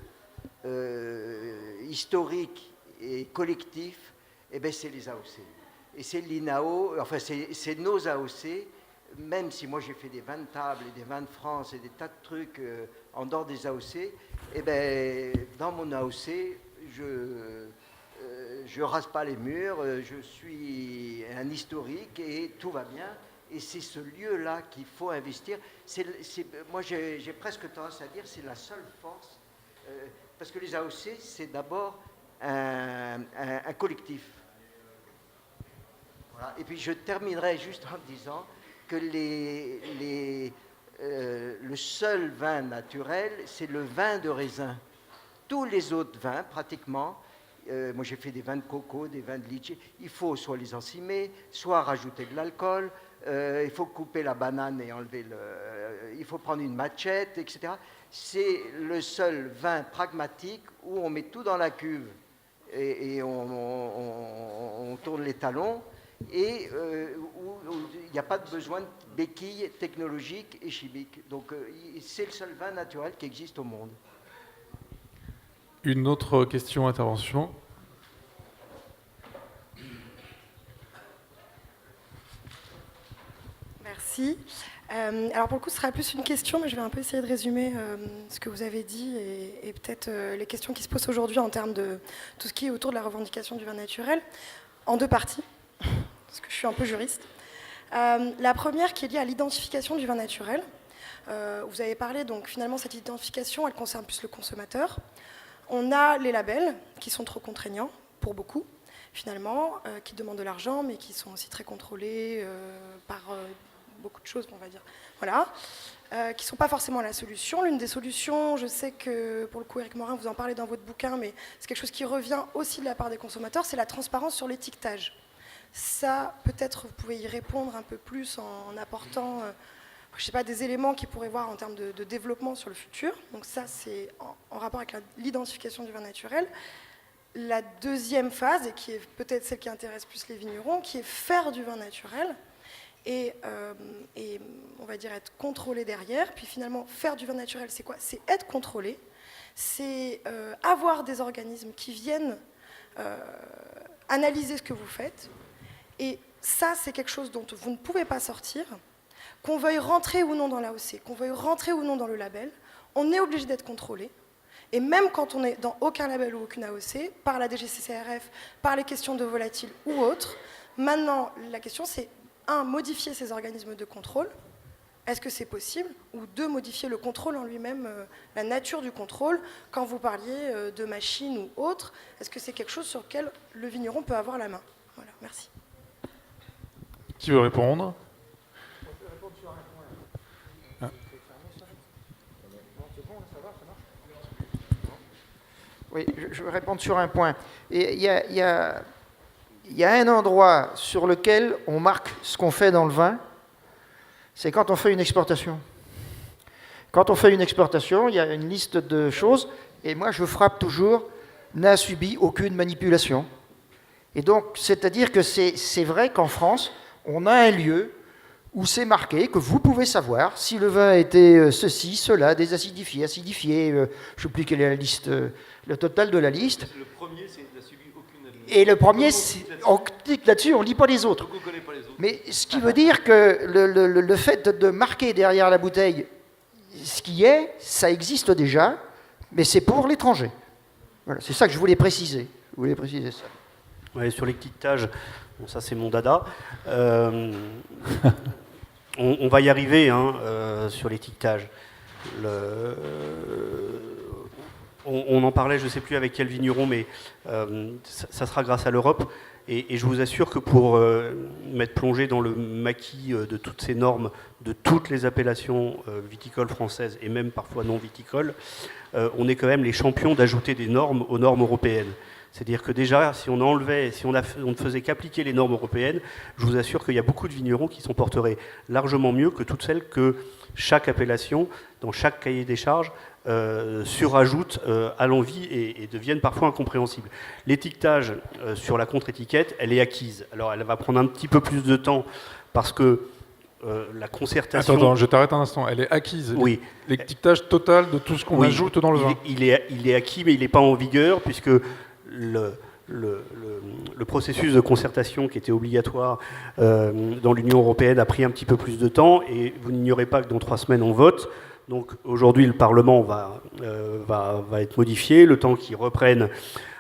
historique et collectif, eh ben, c'est les AOC. Et c'est l'INAO, enfin, c'est nos AOC, même si moi j'ai fait des vins de table et des vins de France et des tas de trucs en dehors des AOC, eh ben, dans mon AOC, je rase pas les murs, je suis un historique et tout va bien. Et c'est ce lieu-là qu'il faut investir. Moi, j'ai presque tendance à dire que c'est la seule force, parce que les AOC, c'est d'abord un collectif. Voilà. Et puis je terminerai juste en disant que le seul vin naturel, c'est le vin de raisin. Tous les autres vins, pratiquement, Moi, j'ai fait des vins de coco, des vins de litchi. Il faut soit les enzymer, soit rajouter de l'alcool. Il faut couper la banane et enlever il faut prendre une machette, etc. C'est le seul vin pragmatique où on met tout dans la cuve et on tourne les talons et où il n'y a pas besoin de béquilles technologiques et chimiques. Donc, c'est le seul vin naturel qui existe au monde. Une autre question, intervention. Merci. Alors pour le coup, ce sera plus une question, mais je vais un peu essayer de résumer ce que vous avez dit et peut-être les questions qui se posent aujourd'hui en termes de tout ce qui est autour de la revendication du vin naturel, en deux parties, parce que je suis un peu juriste. La première qui est liée à l'identification du vin naturel. Vous avez parlé, donc finalement cette identification, elle concerne plus le consommateur. On a les labels qui sont trop contraignants pour beaucoup, finalement, qui demandent de l'argent, mais qui sont aussi très contrôlés par beaucoup de choses, on va dire. Voilà. Qui ne sont pas forcément la solution. L'une des solutions, je sais que pour le coup, Éric Morin, vous en parlez dans votre bouquin, mais c'est quelque chose qui revient aussi de la part des consommateurs, c'est la transparence sur l'étiquetage. Ça, peut-être, vous pouvez y répondre un peu plus en apportant, je ne sais pas, des éléments qu'ils pourraient voir en termes de développement sur le futur. Donc ça, c'est en rapport avec l'identification du vin naturel. La deuxième phase, et qui est peut-être celle qui intéresse plus les vignerons, qui est faire du vin naturel et on va dire être contrôlé derrière. Puis finalement, faire du vin naturel, c'est quoi? C'est être contrôlé, c'est avoir des organismes qui viennent analyser ce que vous faites. Et ça, c'est quelque chose dont vous ne pouvez pas sortir. Qu'on veuille rentrer ou non dans l'AOC, qu'on veuille rentrer ou non dans le label, on est obligé d'être contrôlé. Et même quand on n'est dans aucun label ou aucune AOC, par la DGCCRF, par les questions de volatiles ou autres, maintenant, la question c'est, un, modifier ces organismes de contrôle. Est-ce que c'est possible? Ou deux, modifier le contrôle en lui-même, la nature du contrôle. Quand vous parliez de machines ou autres, est-ce que c'est quelque chose sur lequel le vigneron peut avoir la main? Voilà, merci. Qui veut répondre? Oui, je vais répondre sur un point. Il y a un endroit sur lequel on marque ce qu'on fait dans le vin, c'est quand on fait une exportation. Quand on fait une exportation, il y a une liste de choses, et moi je frappe toujours « n'a subi aucune manipulation ». Et donc, c'est-à-dire que c'est vrai qu'en France, on a un lieu où c'est marqué que vous pouvez savoir si le vin était ceci, cela, désacidifié, acidifié, je ne sais plus quelle est la liste, le total de la liste. Le premier, c'est n'a subi aucune administration. Et le premier, on clique là-dessus, on ne lit pas les autres. Donc on ne connaît pas les autres. Mais ce qui veut dire que le fait de marquer derrière la bouteille ce qui est, ça existe déjà, mais c'est pour l'étranger. Voilà, c'est ça que je voulais préciser. Je voulais préciser ça. Ouais, sur l'étiquetage, bon, ça c'est mon dada. On va y arriver hein, sur l'étiquetage. On en parlait, je ne sais plus avec quel vigneron, mais ça sera grâce à l'Europe. Et je vous assure que pour m'être plongé dans le maquis de toutes ces normes, de toutes les appellations viticoles françaises et même parfois non viticoles, on est quand même les champions d'ajouter des normes aux normes européennes. C'est-à-dire que déjà, si on enlevait, si on ne faisait qu'appliquer les normes européennes, je vous assure qu'il y a beaucoup de vignerons qui s'en porteraient largement mieux que toutes celles que chaque appellation, dans chaque cahier des charges, surajoute à l'envi et deviennent parfois incompréhensibles. L'étiquetage sur la contre-étiquette, elle est acquise. Alors elle va prendre un petit peu plus de temps parce que la concertation... Attends, je t'arrête un instant. Elle est acquise. Oui. L'étiquetage total de tout ce qu'on ajoute dans le vin. Il est acquis, mais il n'est pas en vigueur puisque le processus de concertation qui était obligatoire dans l'Union européenne a pris un petit peu plus de temps et vous n'ignorez pas que dans 3 semaines on vote. Donc aujourd'hui le Parlement va être modifié, le temps qu'il reprenne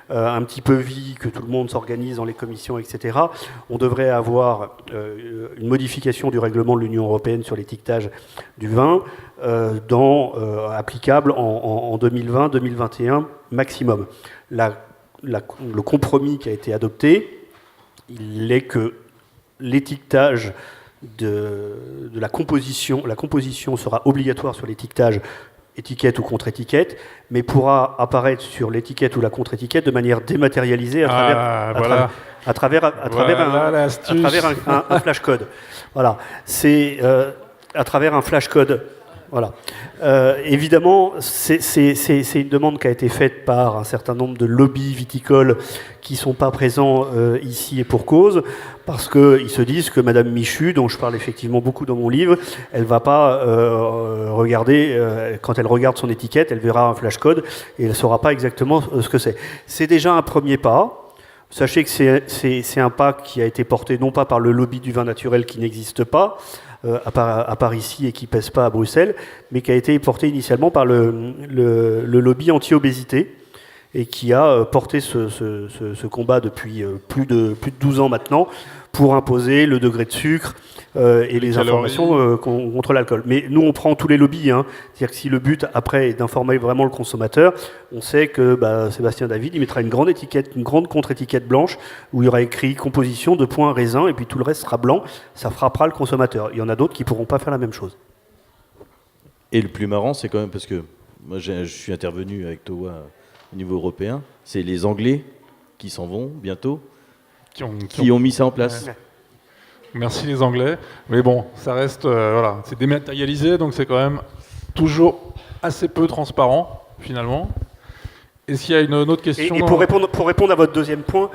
un petit peu vie, que tout le monde s'organise dans les commissions, etc. On devrait avoir une modification du règlement de l'Union européenne sur l'étiquetage du vin applicable en 2020-2021 maximum. Le compromis qui a été adopté, il est que l'étiquetage de la composition sera obligatoire sur l'étiquetage étiquette ou contre-étiquette, mais pourra apparaître sur l'étiquette ou la contre-étiquette de manière dématérialisée à travers un flash code. Voilà, c'est à travers un flash code. Voilà. Évidemment, c'est une demande qui a été faite par un certain nombre de lobbies viticoles qui ne sont pas présents ici et pour cause, parce qu'ils se disent que Madame Michu, dont je parle effectivement beaucoup dans mon livre, elle ne va pas regarder, quand elle regarde son étiquette, elle verra un flash code et elle ne saura pas exactement ce que c'est. C'est déjà un premier pas. Sachez que c'est un pas qui a été porté non pas par le lobby du vin naturel qui n'existe pas, à part ici et qui ne pèse pas à Bruxelles, mais qui a été porté initialement par le lobby anti-obésité et qui a porté ce combat depuis plus de 12 ans maintenant pour imposer le degré de sucre et les informations contre l'alcool. Mais nous, on prend tous les lobbies. C'est-à-dire que si le but, après, est d'informer vraiment le consommateur, on sait que Sébastien David, il mettra une grande étiquette, une grande contre-étiquette blanche, où il y aura écrit composition de points raisin, et puis tout le reste sera blanc. Ça frappera le consommateur. Il y en a d'autres qui ne pourront pas faire la même chose. Et le plus marrant, c'est quand même parce que moi, je suis intervenu avec Towa au niveau européen, c'est les Anglais qui s'en vont bientôt, qui ont mis ça en place. Ouais. Merci les Anglais. Mais bon, ça reste, voilà, c'est dématérialisé, donc c'est quand même toujours assez peu transparent, finalement. Est-ce qu'il y a une autre question? Et pour répondre à votre deuxième point,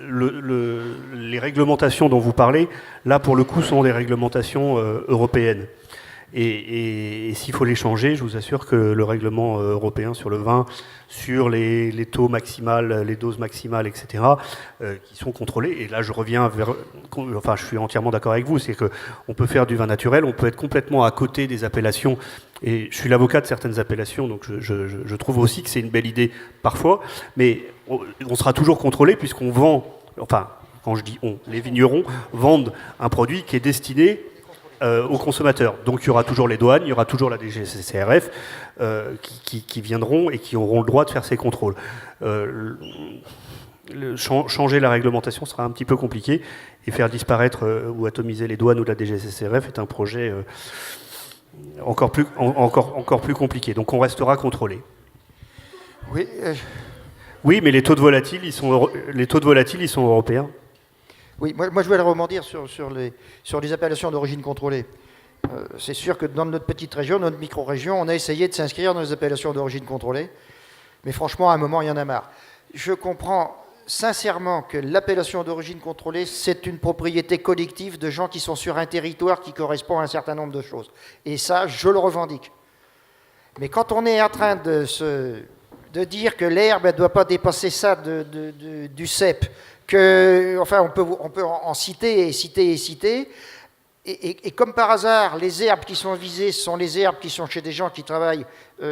les réglementations dont vous parlez, là, pour le coup, sont des réglementations européennes. Et s'il faut les changer, je vous assure que le règlement européen sur le vin, sur les taux maximales, les doses maximales, etc., qui sont contrôlés, et là je reviens enfin je suis entièrement d'accord avec vous, c'est qu'on peut faire du vin naturel, on peut être complètement à côté des appellations, et je suis l'avocat de certaines appellations, donc je trouve aussi que c'est une belle idée parfois, mais on sera toujours contrôlé puisqu'on vend, enfin quand je dis on, les vignerons vendent un produit qui est destiné aux consommateurs. Donc il y aura toujours les douanes, il y aura toujours la DGCCRF qui viendront et qui auront le droit de faire ces contrôles. Changer la réglementation sera un petit peu compliqué et faire disparaître ou atomiser les douanes ou la DGCCRF est un projet encore plus compliqué. Donc on restera contrôlé. Oui, oui, mais les taux de volatile, ils sont européens. Oui, moi je voulais rebondir sur les appellations d'origine contrôlée. C'est sûr que dans notre petite région, notre micro-région, on a essayé de s'inscrire dans les appellations d'origine contrôlée, mais franchement, à un moment, il y en a marre. Je comprends sincèrement que l'appellation d'origine contrôlée, c'est une propriété collective de gens qui sont sur un territoire qui correspond à un certain nombre de choses. Et ça, je le revendique. Mais quand on est en train de dire que l'herbe ne doit pas dépasser ça du cep, enfin, on peut en citer et citer, et comme par hasard, les herbes qui sont visées sont les herbes qui sont chez des gens qui travaillent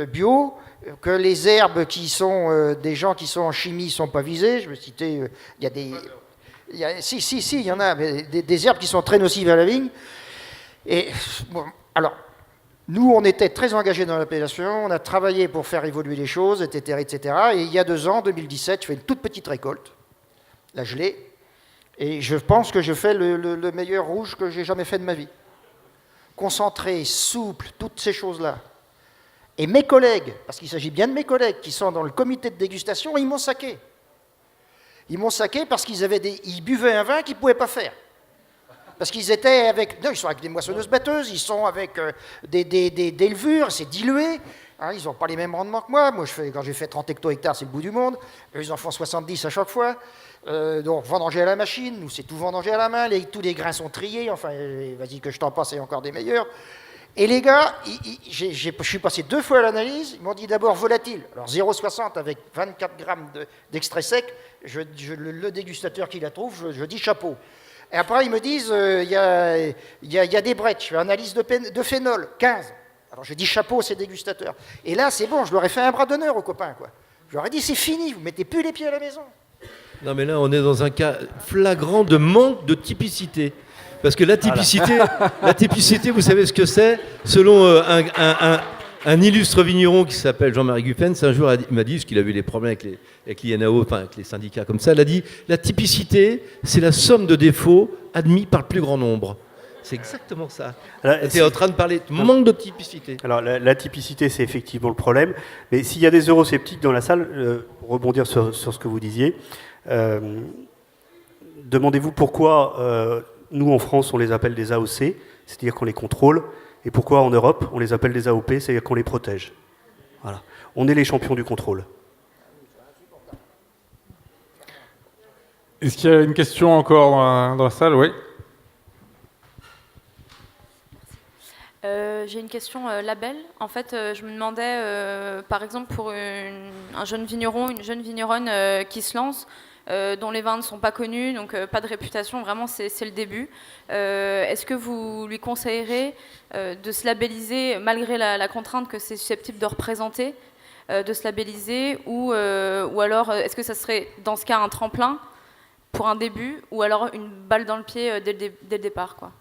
bio, que les herbes qui sont des gens qui sont en chimie ne sont pas visées. Je vais citer, il y a des... il y en a, mais des herbes qui sont très nocives à la vigne. Et, bon, alors, nous, on était très engagés dans l'appellation, on a travaillé pour faire évoluer les choses, etc., etc. Et il y a 2 ans, 2017, je fais une toute petite récolte. La gelée, et je pense que je fais le meilleur rouge que j'ai jamais fait de ma vie. Concentré, souple, toutes ces choses-là. Et mes collègues, parce qu'il s'agit bien de mes collègues qui sont dans le comité de dégustation, ils m'ont saqué. Ils m'ont saqué parce ils buvaient un vin qu'ils ne pouvaient pas faire. Parce qu'ils étaient avec... Non, ils sont avec des moissonneuses-batteuses, ils sont avec des levures, c'est dilué. Hein, ils n'ont pas les mêmes rendements que moi. Moi, quand j'ai fait 30 hecto-hectares, c'est le bout du monde. Eux, ils en font 70 à chaque fois. Donc, vendanger à la machine. Nous, c'est tout vendanger à la main. Tous les grains sont triés. Enfin, vas-y que je t'en passe, et encore des meilleurs. Et les gars, je suis passé 2 fois à l'analyse. Ils m'ont dit d'abord volatile. Alors, 0,60 avec 24 grammes d'extrait sec. Le dégustateur qui la trouve, je dis chapeau. Et après, ils me disent, il y a des brettes. Je fais analyse de phénol, 15. Alors je dis chapeau, ces dégustateurs. Et là, c'est bon, je leur ai fait un bras d'honneur aux copains, quoi. Je leur ai dit, c'est fini, vous mettez plus les pieds à la maison. Non, mais là, on est dans un cas flagrant de manque de typicité. Parce que la typicité, vous savez ce que c'est? Selon un illustre vigneron qui s'appelle Jean-Marie Guffens, un jour, il m'a dit, parce qu'il a eu des problèmes avec l'INAO, enfin avec les syndicats comme ça, il a dit, la typicité, c'est la somme de défauts admis par le plus grand nombre. C'est exactement ça. Là, Tu es en train de parler de manque de typicité. Alors la typicité, c'est effectivement le problème. Mais s'il y a des eurosceptiques dans la salle, pour rebondir sur ce que vous disiez, demandez-vous pourquoi nous en France on les appelle des AOC, c'est-à-dire qu'on les contrôle, et pourquoi en Europe on les appelle des AOP, c'est-à-dire qu'on les protège. Voilà. On est les champions du contrôle. Est-ce qu'il y a une question encore dans la salle? Oui. J'ai une question label. En fait, je me demandais, par exemple, pour un jeune vigneron, une jeune vigneronne qui se lance, dont les vins ne sont pas connus, donc pas de réputation, vraiment c'est le début. Est-ce que vous lui conseillerez de se labelliser, malgré la contrainte que c'est susceptible de représenter, de se labelliser, ou alors est-ce que ça serait dans ce cas un tremplin pour un début, ou alors une balle dans le pied dès le départ, quoi?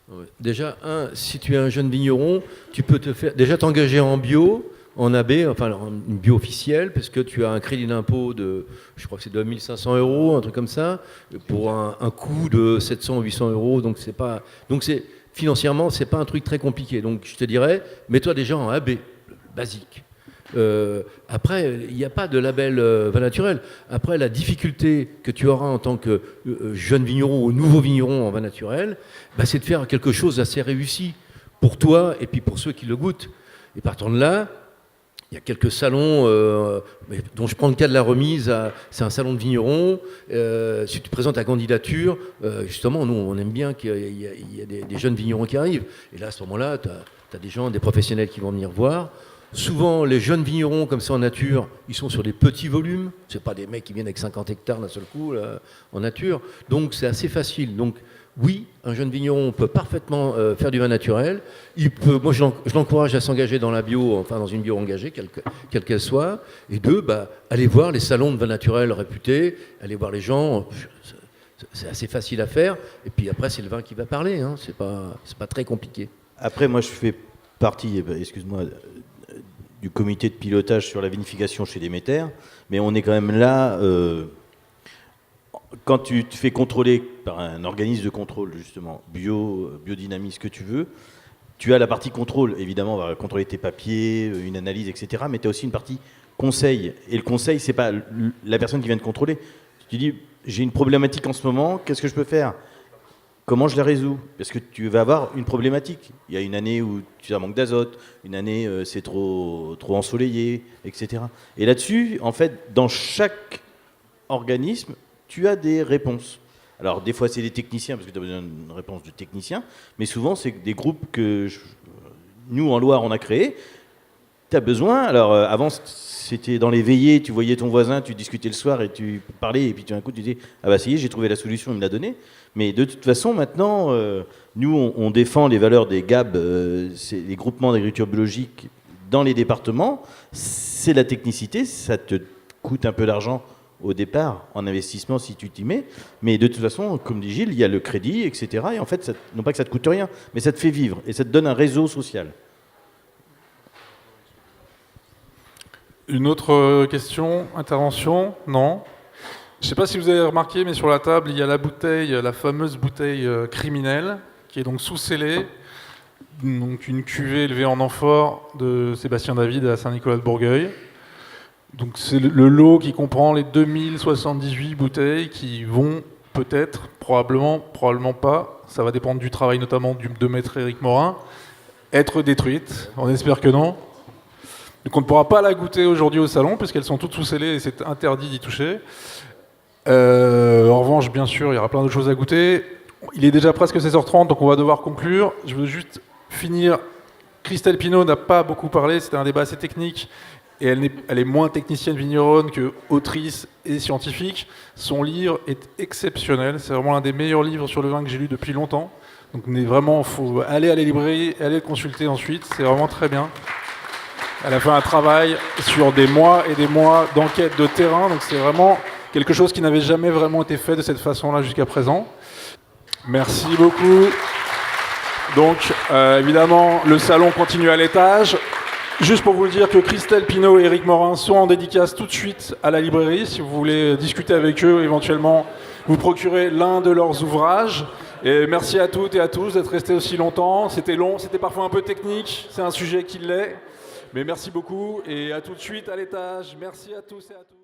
Ouais. Déjà, si tu es un jeune vigneron, tu peux déjà t'engager en bio, en AB, enfin une bio officielle, parce que tu as un crédit d'impôt de, je crois que c'est de 1 500 €, un truc comme ça, pour un coût de 700 ou 800 €. Donc financièrement, c'est pas un truc très compliqué. Donc je te dirais, mets-toi déjà en AB, basique. Après, il n'y a pas de label vin naturel. Après, la difficulté que tu auras en tant que jeune vigneron ou nouveau vigneron en vin naturel, c'est de faire quelque chose d'assez réussi pour toi et puis pour ceux qui le goûtent. Et partant de là, il y a quelques salons, dont je prends le cas de la remise, c'est un salon de vignerons. Si tu présentes ta candidature, justement, nous, on aime bien qu'il y ait des jeunes vignerons qui arrivent. Et là, à ce moment-là, tu as des gens, des professionnels qui vont venir voir. Souvent, les jeunes vignerons, comme ça en nature, ils sont sur des petits volumes. Ce pas des mecs qui viennent avec 50 hectares d'un seul coup là, en nature. Donc, c'est assez facile. Donc, oui, un jeune vigneron peut parfaitement faire du vin naturel. Moi, je l'encourage à s'engager dans la bio, enfin dans une bio engagée, quelle qu'elle soit. Et deux, aller voir les salons de vin naturel réputés, aller voir les gens. C'est assez facile à faire. Et puis après, c'est le vin qui va parler. Hein. C'est pas très compliqué. Après, moi, je fais partie, excuse-moi, du comité de pilotage sur la vinification chez Déméter, mais on est quand même là, quand tu te fais contrôler par un organisme de contrôle, justement, biodynamie, ce que tu veux, tu as la partie contrôle, évidemment, on va contrôler tes papiers, une analyse, etc., mais tu as aussi une partie conseil, et le conseil, c'est pas la personne qui vient te contrôler. Tu dis, j'ai une problématique en ce moment, qu'est-ce que je peux faire ? Comment je la résous ? Parce que tu vas avoir une problématique. Il y a une année où tu as un manque d'azote, une année c'est trop ensoleillé, etc. Et là-dessus, en fait, dans chaque organisme, tu as des réponses. Alors, des fois, c'est des techniciens, parce que tu as besoin d'une réponse de technicien, mais souvent, c'est des groupes que nous, en Loire, on a créés. Tu as besoin, alors avant, c'était dans les veillées, tu voyais ton voisin, tu discutais le soir et tu parlais, et puis d'un coup, tu disais, ah bah ça y est, j'ai trouvé la solution, il me l'a donnée. Mais de toute façon, maintenant, nous, on défend les valeurs des GAB, c'est les groupements d'agriculture biologique dans les départements. C'est la technicité, ça te coûte un peu d'argent au départ en investissement si tu t'y mets. Mais de toute façon, comme dit Gilles, il y a le crédit, etc. Et en fait, non pas que ça te coûte rien, mais ça te fait vivre et ça te donne un réseau social. Une autre question, intervention? Non? Je ne sais pas si vous avez remarqué, mais sur la table, il y a la bouteille, la fameuse bouteille criminelle, qui est donc sous-scellée, donc une cuvée élevée en amphore de Sébastien David à Saint-Nicolas-de-Bourgueil. Donc c'est le lot qui comprend les 2078 bouteilles qui vont peut-être, probablement pas, ça va dépendre du travail notamment de maître Éric Morin, être détruites. On espère que non. Donc on ne pourra pas la goûter aujourd'hui au salon, puisqu'elles sont toutes sous-scellées et c'est interdit d'y toucher. En revanche, bien sûr, il y aura plein d'autres choses à goûter. Il est déjà presque 16h30, donc on va devoir conclure. Je veux juste finir. Christelle Pinault n'a pas beaucoup parlé, c'était un débat assez technique, et elle est moins technicienne vigneronne que autrice et scientifique. Son livre est exceptionnel, c'est vraiment l'un des meilleurs livres sur le vin que j'ai lu depuis longtemps. Donc il faut aller à la librairie, aller le consulter ensuite, c'est vraiment très bien. Elle a fait un travail sur des mois et des mois d'enquête de terrain, donc c'est vraiment quelque chose qui n'avait jamais vraiment été fait de cette façon-là jusqu'à présent. Merci beaucoup. Donc, évidemment, le salon continue à l'étage. Juste pour vous le dire que Christelle Pinault et Éric Morin sont en dédicace tout de suite à la librairie. Si vous voulez discuter avec eux, éventuellement, vous procurez l'un de leurs ouvrages. Et merci à toutes et à tous d'être restés aussi longtemps. C'était long, c'était parfois un peu technique, c'est un sujet qui l'est. Mais merci beaucoup et à tout de suite à l'étage. Merci à tous et à toutes.